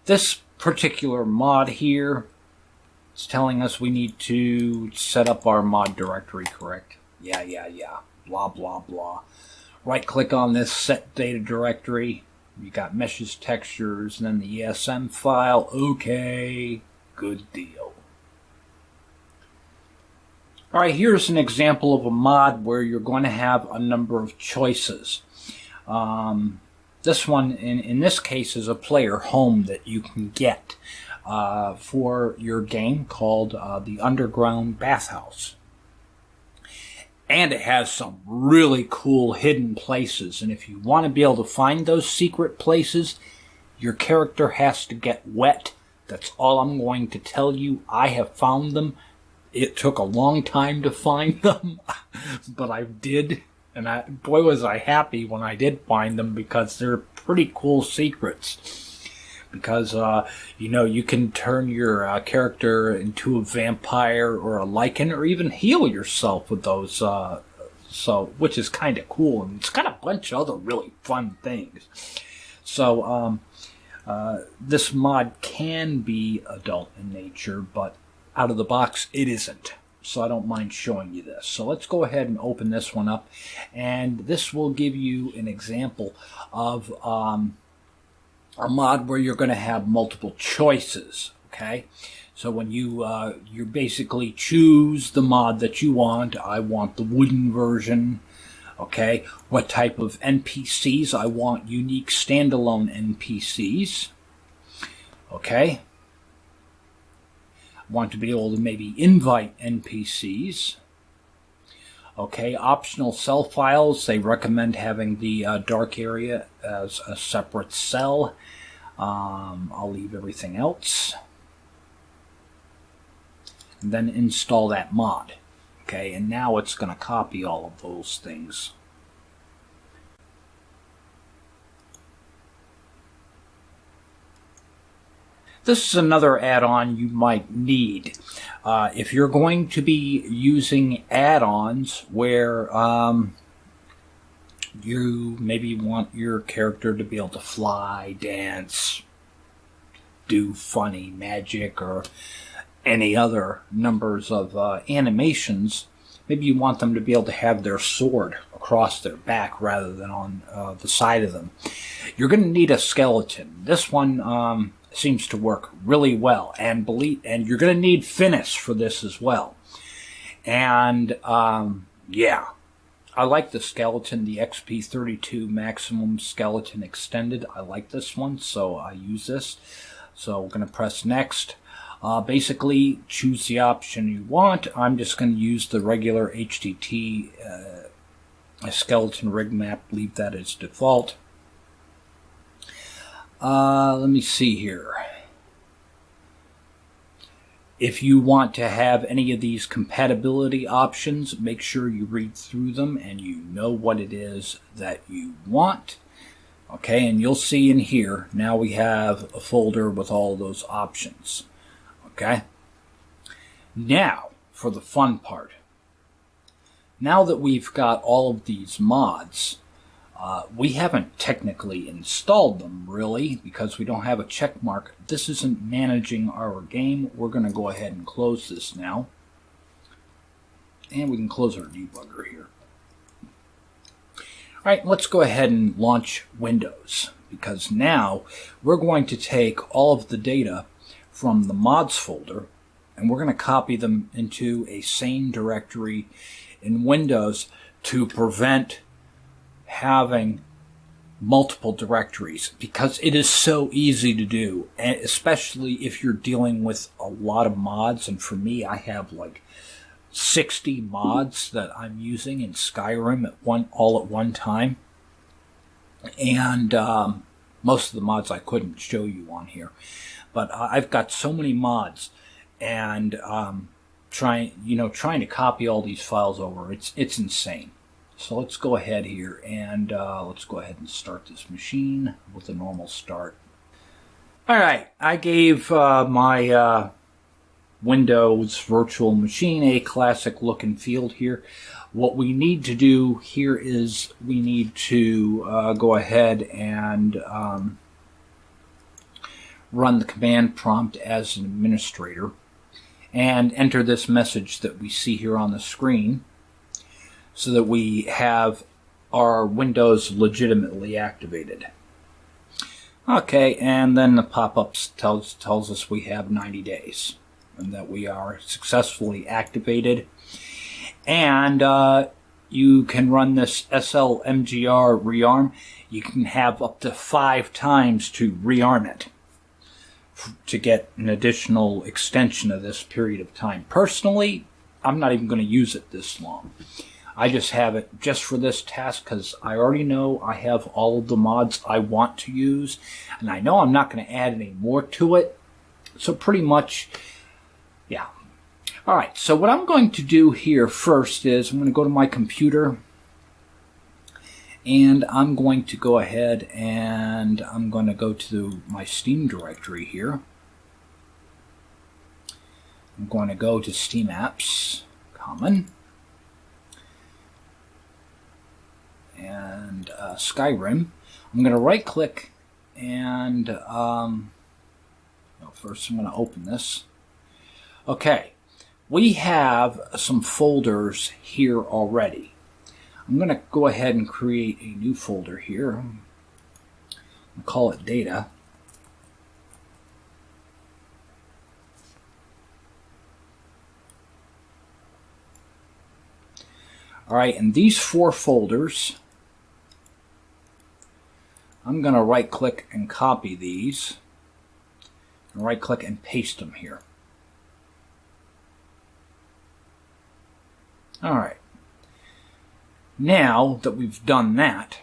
This particular mod here is telling us we need to set up our mod directory, correct? Yeah. Blah, blah, blah. Right click on this, set data directory. You got meshes, textures, and then the ESM file. Okay, good deal. Alright, here's an example of a mod where you're going to have a number of choices. This one, in this case, is a player home that you can get for your game called the Underground Bathhouse. And it has some really cool hidden places. And if you want to be able to find those secret places, your character has to get wet. That's all I'm going to tell you. I have found them. It took a long time to find them, but I did. And boy, was I happy when I did find them because they're pretty cool secrets. Because, you can turn your character into a vampire or a lichen or even heal yourself with those, which is kind of cool. And it's got a bunch of other really fun things. So, this mod can be adult in nature, but out of the box, it isn't. So I don't mind showing you this. So let's go ahead and open this one up. And this will give you an example of a mod where you're going to have multiple choices. Okay? So when you basically choose the mod that you want. I want the wooden version. Okay? What type of NPCs? I want unique standalone NPCs. Okay? Want to be able to maybe invite NPCs. Okay, optional cell files. They recommend having the dark area as a separate cell. I'll leave everything else. And then install that mod. Okay, and now it's going to copy all of those things. This is another add-on you might need. If you're going to be using add-ons where you maybe want your character to be able to fly, dance, do funny magic, or any other numbers of animations, maybe you want them to be able to have their sword across their back rather than on the side of them. You're going to need a skeleton. This one seems to work really well, and you're going to need FNIS for this as well. And yeah, I like the skeleton, the XP32 Maximum Skeleton Extended. I like this one, so I use this. So we're going to press next. Basically, choose the option you want. I'm just going to use the regular HTT skeleton rig map. Leave that as default. Let me see here. If you want to have any of these compatibility options, make sure you read through them and you know what it is that you want. Okay, and you'll see in here, now we have a folder with all those options. Okay? Now, for the fun part. Now that we've got all of these mods, we haven't technically installed them, really, because we don't have a check mark. This isn't managing our game. We're going to go ahead and close this now. And we can close our debugger here. All right, let's go ahead and launch Windows. because now we're going to take all of the data from the mods folder and we're going to copy them into a sane directory in Windows to prevent having multiple directories, because it is so easy to do, and especially if you're dealing with a lot of mods. And for me, I have like 60 mods that I'm using in Skyrim all at one time, and most of the mods I couldn't show you on here, but I've got so many mods, and trying to copy all these files over, it's insane. So let's go ahead here and let's go ahead and start this machine with a normal start. All right, I gave my Windows virtual machine a classic look and feel here. What we need to do here is we need to go ahead and run the command prompt as an administrator and enter this message that we see here on the screen, so that we have our Windows legitimately activated. Okay, and then the pop-up tells us we have 90 days and that we are successfully activated. And you can run this SLMGR rearm. You can have up to 5 times to rearm it to get an additional extension of this period of time. Personally, I'm not even going to use it this long. I just have it just for this task because I already know I have all of the mods I want to use, and I know I'm not going to add any more to it. So pretty much, yeah. All right, so what I'm going to do here first is I'm going to go to my computer, and I'm going to go ahead and I'm going to go to my Steam directory here. I'm going to go to Steam Apps, Common, and Skyrim. I'm going to right click and first I'm going to open this. Okay, we have some folders here already. I'm going to go ahead and create a new folder here. I'll call it data. All right, and these 4 folders, I'm going to right click and copy these, and right click and paste them here. All right. Now that we've done that,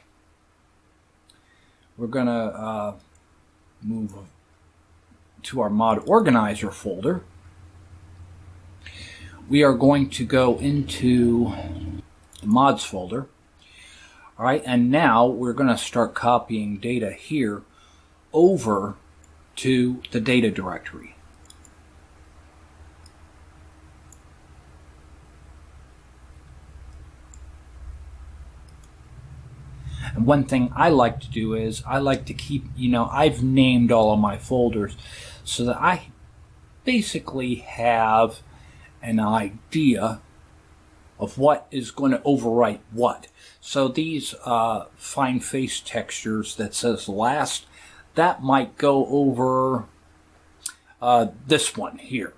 we're going to move to our mod organizer folder. We are going to go into the mods folder. All right, and now we're going to start copying data here over to the data directory. And one thing I like to do is I like to keep, I've named all of my folders so that I basically have an idea of what is going to overwrite what. So these fine face textures that says last, that might go over this one here.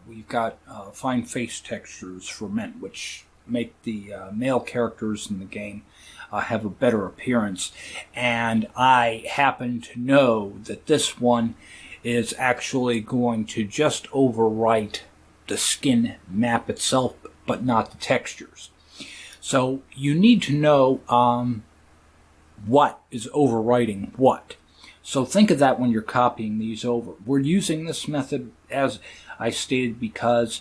We've got fine face textures for men, which make the male characters in the game have a better appearance. And I happen to know that this one is actually going to just overwrite the skin map itself, but not the textures. So you need to know what is overwriting what. So think of that when you're copying these over. We're using this method, as I stated, because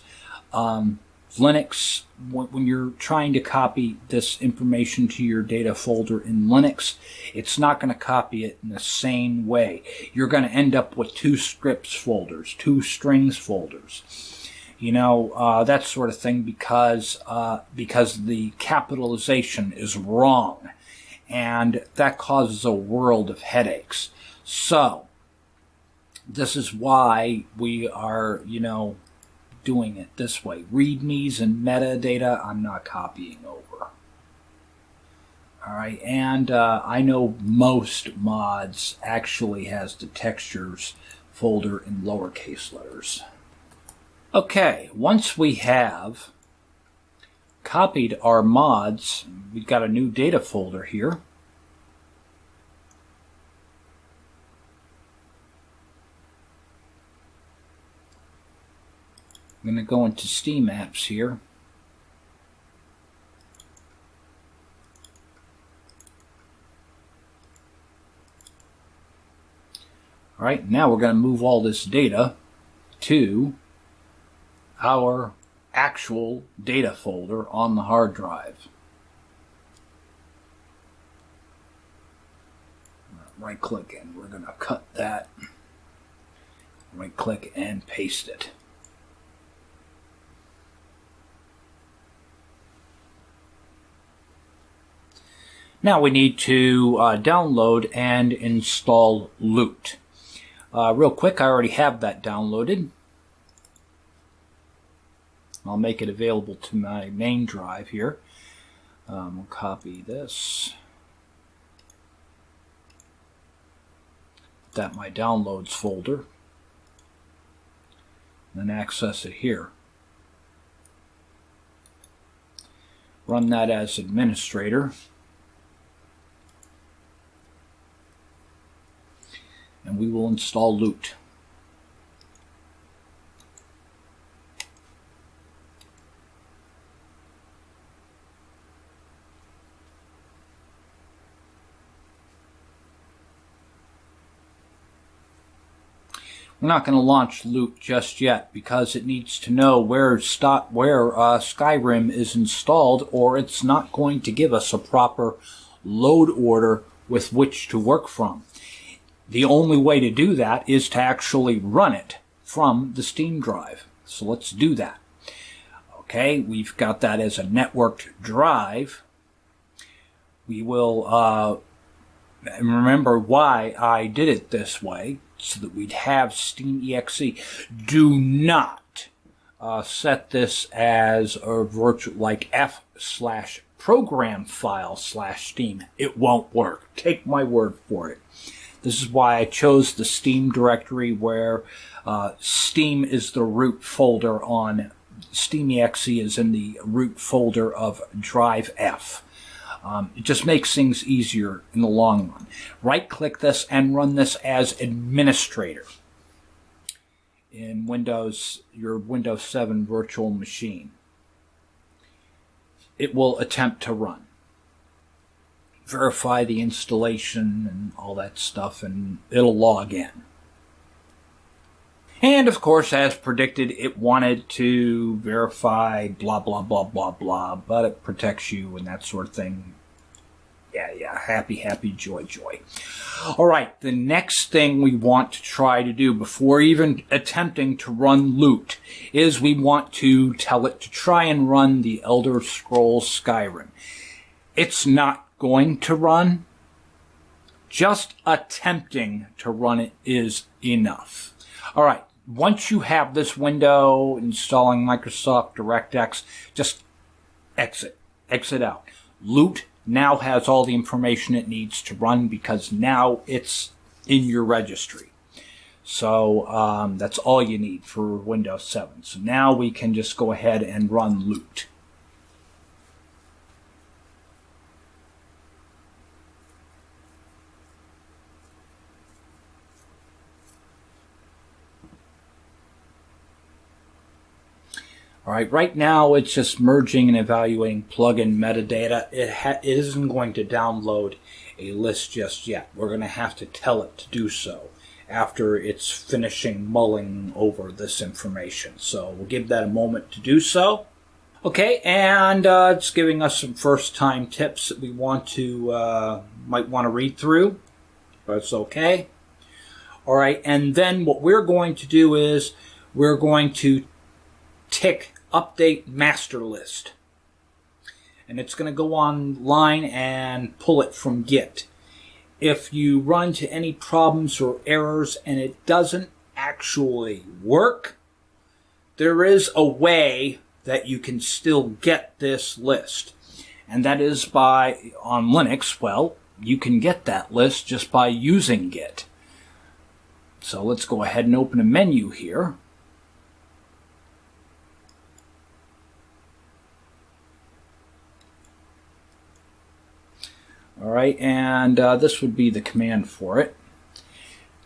Linux, when you're trying to copy this information to your data folder in Linux, it's not going to copy it in the same way. You're going to end up with 2 scripts folders, 2 strings folders. That sort of thing, because the capitalization is wrong, and that causes a world of headaches. So this is why we are, doing it this way. Readmes and metadata, I'm not copying over. All right, and I know most mods actually has the textures folder in lowercase letters. Okay, once we have copied our mods, we've got a new data folder here. I'm going to go into Steam Apps here. All right, now we're going to move all this data to our actual data folder on the hard drive. Right click and we're going to cut that. Right click and paste it. Now we need to download and install Loot. Real quick, I already have that downloaded. I'll make it available to my main drive here. We'll copy this. Put that in my downloads folder. And then access it here. Run that as administrator. And we will install Loot. We're not going to launch Loot just yet because it needs to know where Skyrim is installed, or it's not going to give us a proper load order with which to work from. The only way to do that is to actually run it from the Steam drive. So let's do that. Okay, we've got that as a networked drive. We will remember why I did it this way, so that we'd have Steam exe. Do not set this as a virtual, like f/program file/Steam. It won't work. Take my word for it. This is why I chose the Steam directory, where Steam is the root folder on Steam exe is in the root folder of drive F. It just makes things easier in the long run. Right-click this and run this as administrator in Windows, your Windows 7 virtual machine. It will attempt to run. Verify the installation and all that stuff, and it'll log in. And of course, as predicted, it wanted to verify blah, blah, blah, blah, blah, but it protects you and that sort of thing. Yeah, happy, happy, joy, joy. All right, the next thing we want to try to do before even attempting to run Loot is we want to tell it to try and run the Elder Scrolls Skyrim. It's not going to run. Just attempting to run it is enough. All right, once you have this window installing Microsoft DirectX, just exit out. Loot now has all the information it needs to run because now it's in your registry. So that's all you need for Windows 7. So now we can just go ahead and run Loot. All right, right now it's just merging and evaluating plugin metadata. It isn't going to download a list just yet. We're going to have to tell it to do so after it's finishing mulling over this information. So we'll give that a moment to do so. Okay, and it's giving us some first-time tips that we want to might want to read through. That's okay. All right, and then what we're going to do is we're going to tick Update Master List. And it's going to go online and pull it from Git. If you run into any problems or errors and it doesn't actually work, there is a way that you can still get this list. And that is on Linux, well, you can get that list just by using Git. So let's go ahead and open a menu here. All right, and this would be the command for it.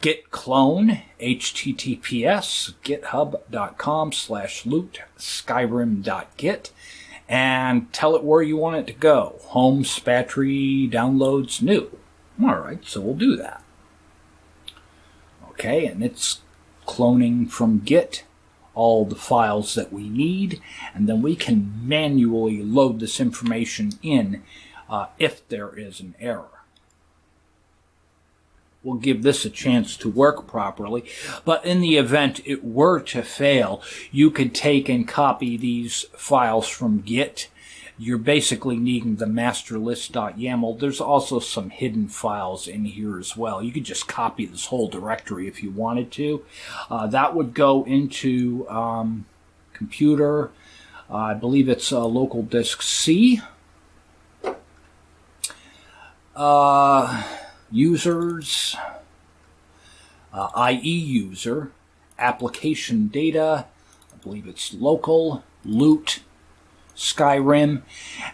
Git clone, https github.com/loot skyrim.git, and tell it where you want it to go. Home, Spatry, downloads, new. All right, so we'll do that. Okay, and it's cloning from Git all the files that we need, and then we can manually load this information in if there is an error. We'll give this a chance to work properly, but in the event it were to fail, you could take and copy these files from Git. You're basically needing the masterlist.yaml. There's also some hidden files in here as well. You could just copy this whole directory if you wanted to. That would go into computer. I believe it's local disk C. Users, IE user, application data, I believe it's local, loot, Skyrim.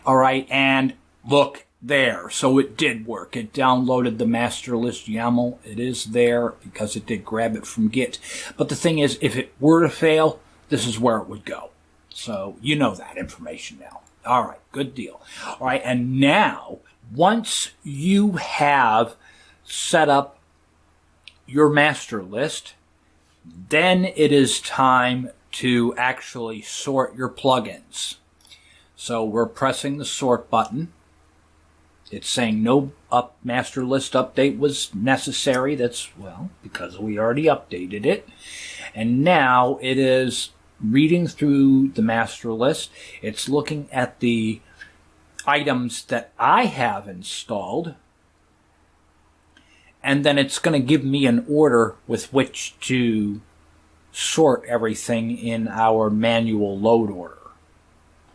All right, and look there. So it did work. It downloaded the master list YAML. It is there because it did grab it from Git. But the thing is, if it were to fail, this is where it would go. So you know that information now. All right, good deal. All right, and now, once you have set up your master list, then it is time to actually sort your plugins. So we're pressing the sort button. It's saying no master list update was necessary. That's, well, because we already updated it. And now it is reading through the master list. It's looking at the items that I have installed, and then it's going to give me an order with which to sort everything in our manual load order.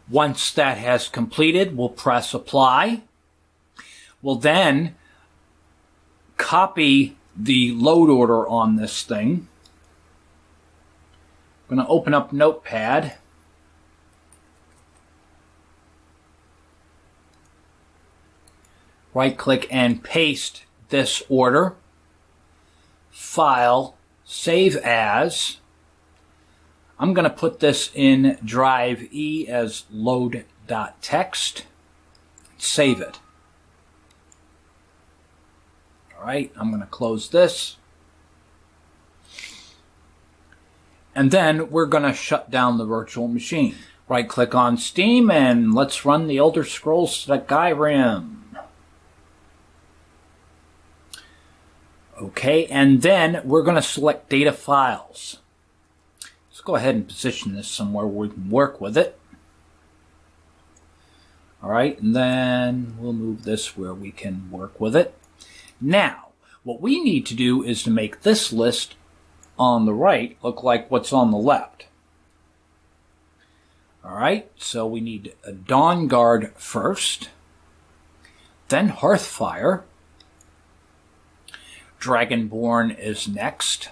Once that has completed, we'll press apply. We'll then copy the load order on this thing. I'm going to open up Notepad. Right-click and paste this order. File, save as. I'm going to put this in drive E as load.txt. Save it. All right, I'm going to close this. And then we're going to shut down the virtual machine. Right-click on Steam and let's run the Elder Scrolls Skyrim. Okay, and then we're going to select data files. Let's go ahead and position this somewhere where we can work with it. All right, and then we'll move this where we can work with it. Now, what we need to do is to make this list on the right look like what's on the left. All right, so we need a Dawnguard first, then Hearthfire. Dragonborn is next.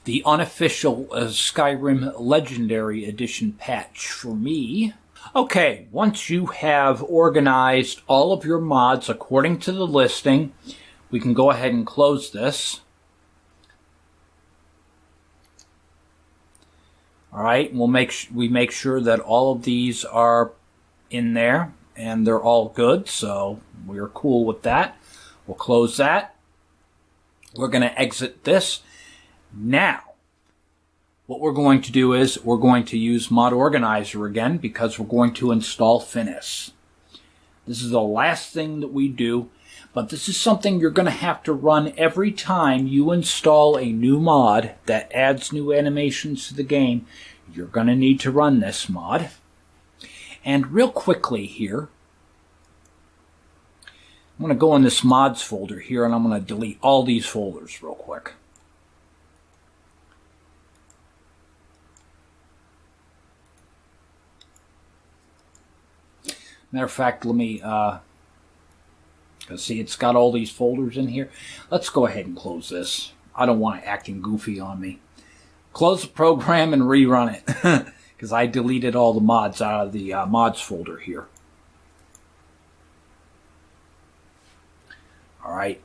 The unofficial Skyrim Legendary Edition patch for me. Okay, once you have organized all of your mods according to the listing, we can go ahead and close this. All right, we'll make sure that all of these are in there and they're all good, so we're cool with that. We'll close that. We're going to exit this. Now, what we're going to do is we're going to use Mod Organizer again because we're going to install FNIS. This is the last thing that we do, but this is something you're going to have to run every time you install a new mod that adds new animations to the game. You're going to need to run this mod. And real quickly here, I'm going to go in this mods folder here and I'm going to delete all these folders real quick. Matter of fact, let me, see, it's got all these folders in here. Let's go ahead and close this. I don't want it acting goofy on me. Close the program and rerun it, because I deleted all the mods out of the mods folder here. All right.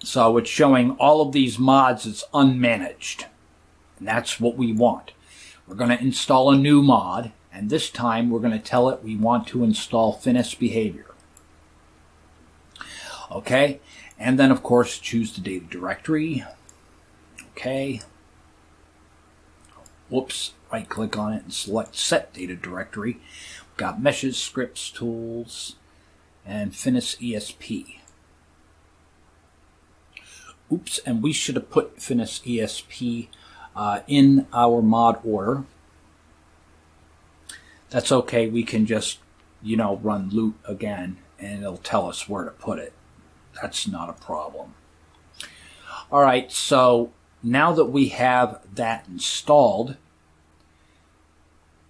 So it's showing all of these mods as unmanaged. And that's what we want. We're going to install a new mod, and this time we're going to tell it we want to install FNIS behavior. Okay, and then of course choose the data directory. Okay. Whoops, right click on it and select set data directory. We've got meshes, scripts, tools, and FNIS ESP. Oops, and we should have put FNIS ESP in our mod order. That's okay, we can just, run loot again and it'll tell us where to put it. That's not a problem. All right, so now that we have that installed,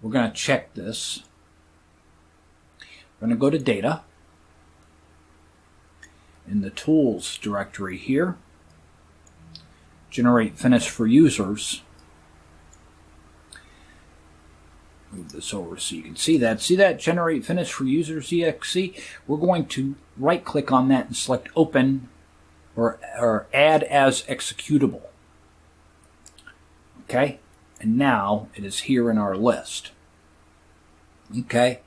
we're going to check this. We're going to go to Data in the Tools directory here. Generate FNIS for users. Move this over so you can see that. See that? Generate FNIS for users exe. We're going to right click on that and select Open or Add as Executable. Okay? And now it is here in our list. Okay?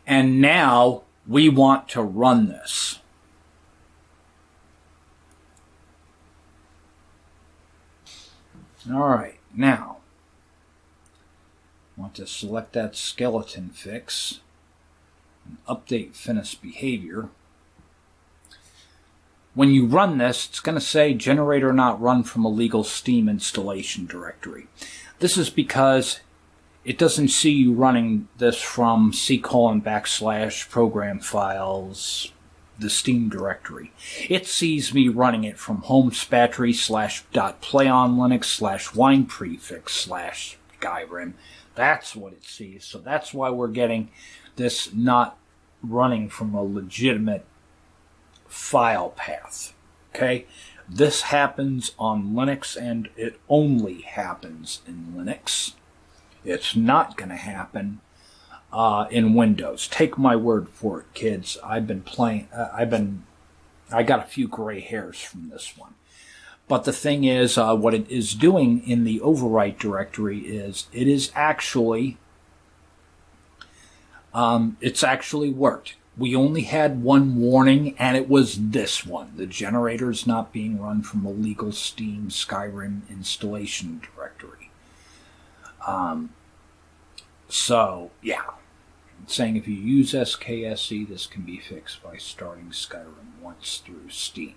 And now we want to run this. All right, now I want to select that skeleton fix and update FNIS behavior. When you run this, it's going to say generator not run from a legal Steam installation directory. This is because it doesn't see you running this from /program files, the Steam directory. It sees me running it from homespatry /.playonlinux /wine prefix/Skyrim. That's what it sees. So that's why we're getting this not running from a legitimate file path. Okay? This happens on Linux, and it only happens in Linux. It's not going to happen in Windows. Take my word for it, kids. I've been playing. I got a few gray hairs from this one. But the thing is, what it is doing in the overwrite directory is it is actually, it's actually worked. We only had one warning, and it was this one: the generator's not being run from a legal Steam Skyrim installation directory. So yeah. Saying if you use SKSE, this can be fixed by starting Skyrim once through Steam.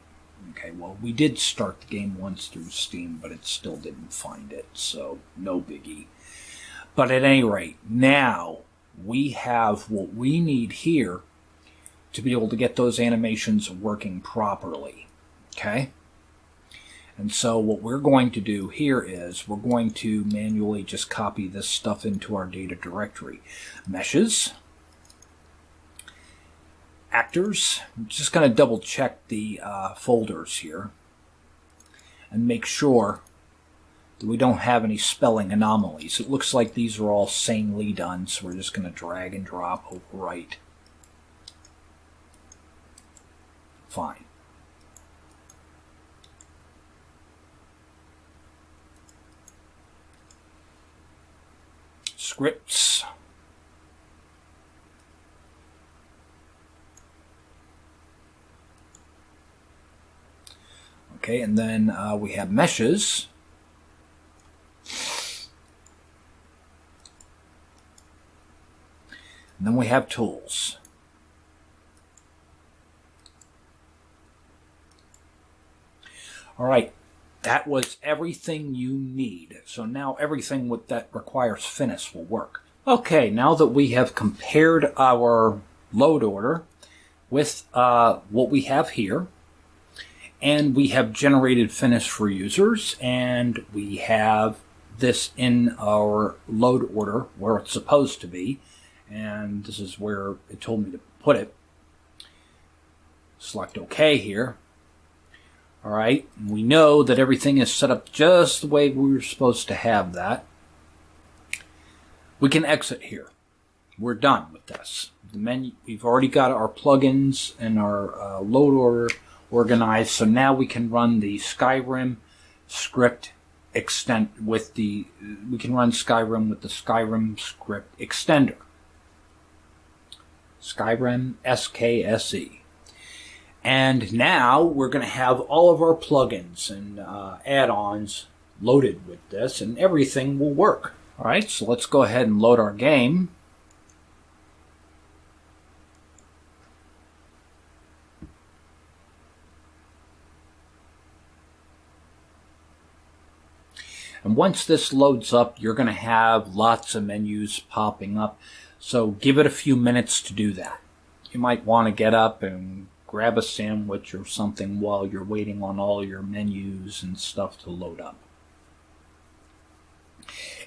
Okay, well, we did start the game once through Steam, but it still didn't find it, so no biggie. But at any rate, now we have what we need here to be able to get those animations working properly. Okay? And so what we're going to do here is we're going to manually just copy this stuff into our data directory. Meshes. Actors. I'm just going to double check the folders here and make sure that we don't have any spelling anomalies. It looks like these are all sanely done, so we're just going to drag and drop overwrite. Fine. Scripts. Okay, and then we have meshes. And then we have tools. All right, that was everything you need. So now everything that requires FNIS will work. Okay, now that we have compared our load order with what we have here, and we have generated FNIS for users, and we have this in our load order where it's supposed to be, and this is where it told me to put it. Select OK here. All right, we know that everything is set up just the way we were supposed to have that. We can exit here. We're done with this. The menu, we've already got our plugins and our load order organized, so now we can run the Skyrim script we can run Skyrim with the Skyrim script extender. Skyrim SKSE. And now we're going to have all of our plugins and add-ons loaded with this, and everything will work. All right, so let's go ahead and load our game. And once this loads up, you're going to have lots of menus popping up. So give it a few minutes to do that. You might want to get up and grab a sandwich or something while you're waiting on all your menus and stuff to load up.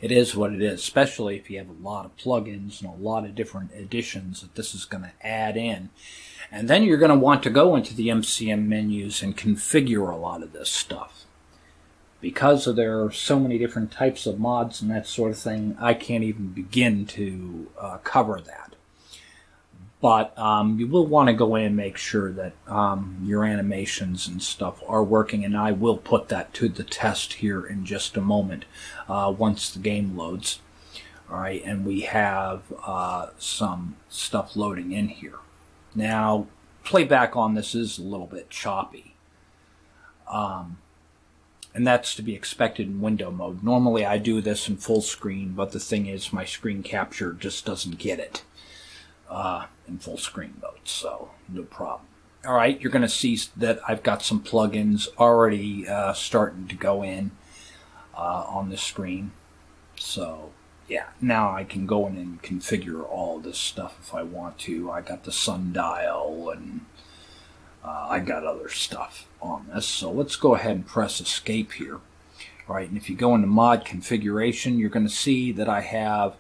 It is what it is, especially if you have a lot of plugins and a lot of different additions that this is going to add in. And then you're going to want to go into the MCM menus and configure a lot of this stuff. Because there are so many different types of mods and that sort of thing, I can't even begin to cover that. But you will want to go in and make sure that your animations and stuff are working, and I will put that to the test here in just a moment once the game loads. All right, and we have some stuff loading in here. Now, playback on this is a little bit choppy. And that's to be expected in window mode. Normally I do this in full screen, but the thing is my screen capture just doesn't get it in full screen mode, so no problem. All right, you're going to see that I've got some plugins already starting to go in on the screen. So yeah, now I can go in and configure all this stuff if I want to. I got the sundial and I got other stuff on this, so let's go ahead and press escape here. All right, and if you go into mod configuration, you're going to see that I have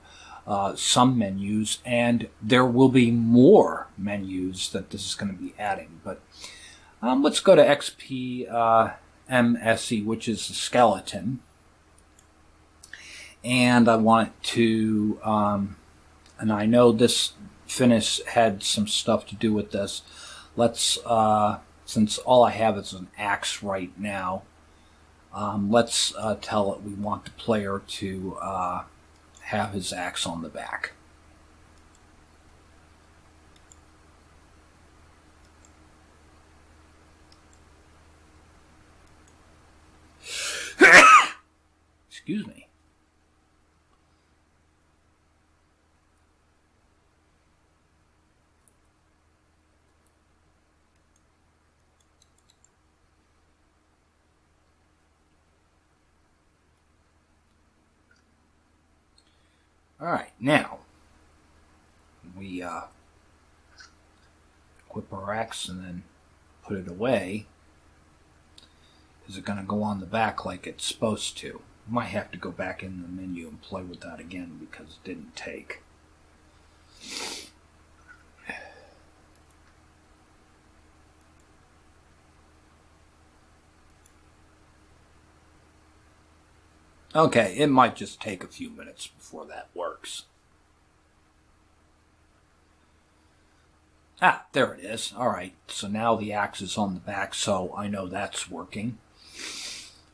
some menus, and there will be more menus that this is going to be adding. But let's go to XPMSE, which is the skeleton, and I want it to, and I know this FNIS had some stuff to do with this. Let's, since all I have is an axe right now, let's tell it we want the player to have his axe on the back. Excuse me. All right, now we equip our axe and then put it away. Is it going to go on the back like it's supposed to? Might have to go back in the menu and play with that again because it didn't take. Okay, it might just take a few minutes before that works. Ah, there it is. All right, so now the axe is on the back, so I know that's working.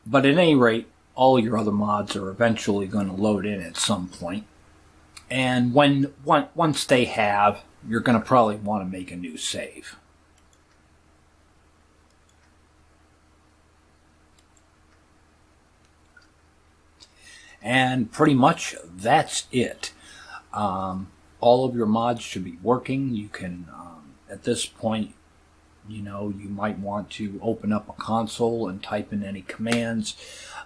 But at any rate, all your other mods are eventually going to load in at some point. And once they have, you're going to probably want to make a new save. And pretty much that's it. All of your mods should be working. You can, at this point, you know, you might want to open up a console and type in any commands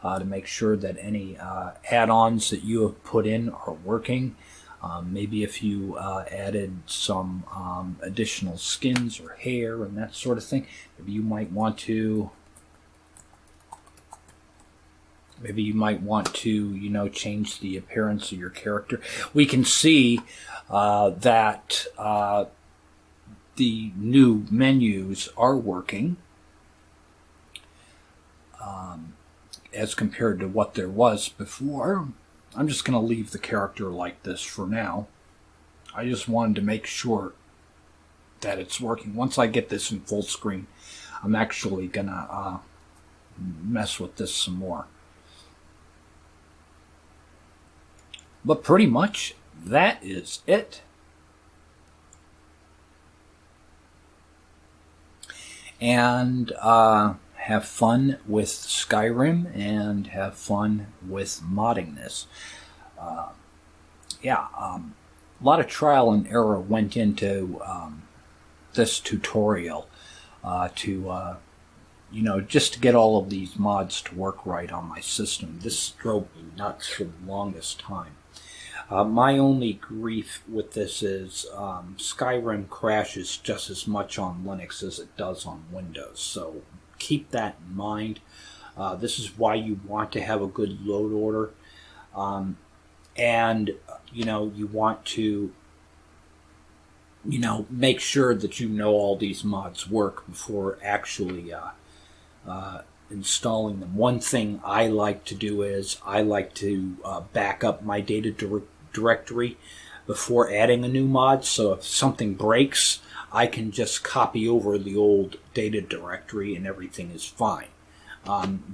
to make sure that any add-ons that you have put in are working. Maybe if you added some additional skins or hair and that sort of thing, maybe you might want to you know, change the appearance of your character. We can see that the new menus are working as compared to what there was before. I'm just going to leave the character like this for now. I just wanted to make sure that it's working. Once I get this in full screen, I'm actually going to mess with this some more. But pretty much that is it. And have fun with Skyrim and have fun with modding this. A lot of trial and error went into this tutorial just to get all of these mods to work right on my system. This drove me nuts for the longest time. My only grief with this is Skyrim crashes just as much on Linux as it does on Windows, so keep that in mind. This is why you want to have a good load order, and you want to make sure that all these mods work before actually installing them. One thing I like to do is I like to back up my data directory before adding a new mod, so if something breaks, I can just copy over the old data directory and everything is fine.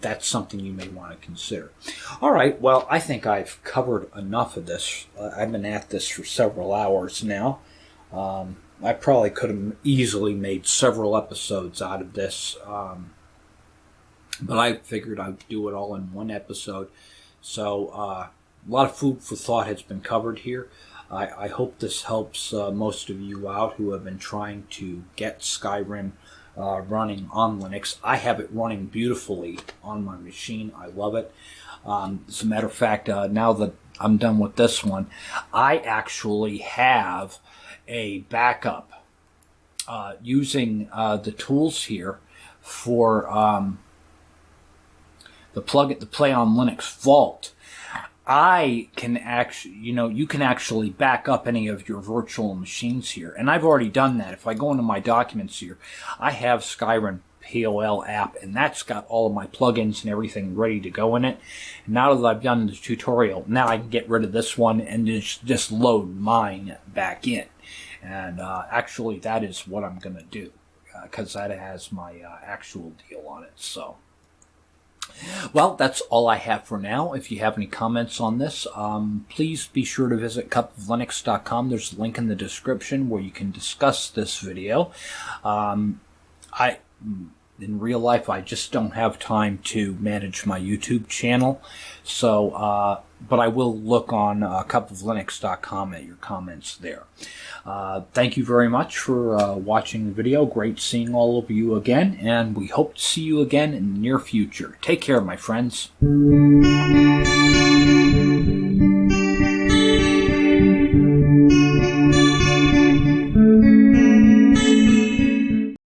That's something you may want to consider. All right, well, I think I've covered enough of this. I've been at this for several hours now. I probably could have easily made several episodes out of this, but I figured I'd do it all in one episode. So a lot of food for thought has been covered here. I hope this helps most of you out who have been trying to get Skyrim running on Linux. I have it running beautifully on my machine. I love it. As a matter of fact, now that I'm done with this one, I actually have a backup using the tools here for the Play on Linux Vault. I can actually, you can actually back up any of your virtual machines here. And I've already done that. If I go into my documents here, I have Skyrim POL app, and that's got all of my plugins and everything ready to go in it. And now that I've done the tutorial, now I can get rid of this one and just load mine back in. And actually, that is what I'm going to do, because that has my actual deal on it. So, well, that's all I have for now. If you have any comments on this, please be sure to visit cupoflinux.com. There's a link in the description where you can discuss this video. In real life, I just don't have time to manage my YouTube channel, so but I will look on cupoflinux.com at your comments there. Thank you very much for watching the video. Great seeing all of you again, and we hope to see you again in the near future. Take care, my friends.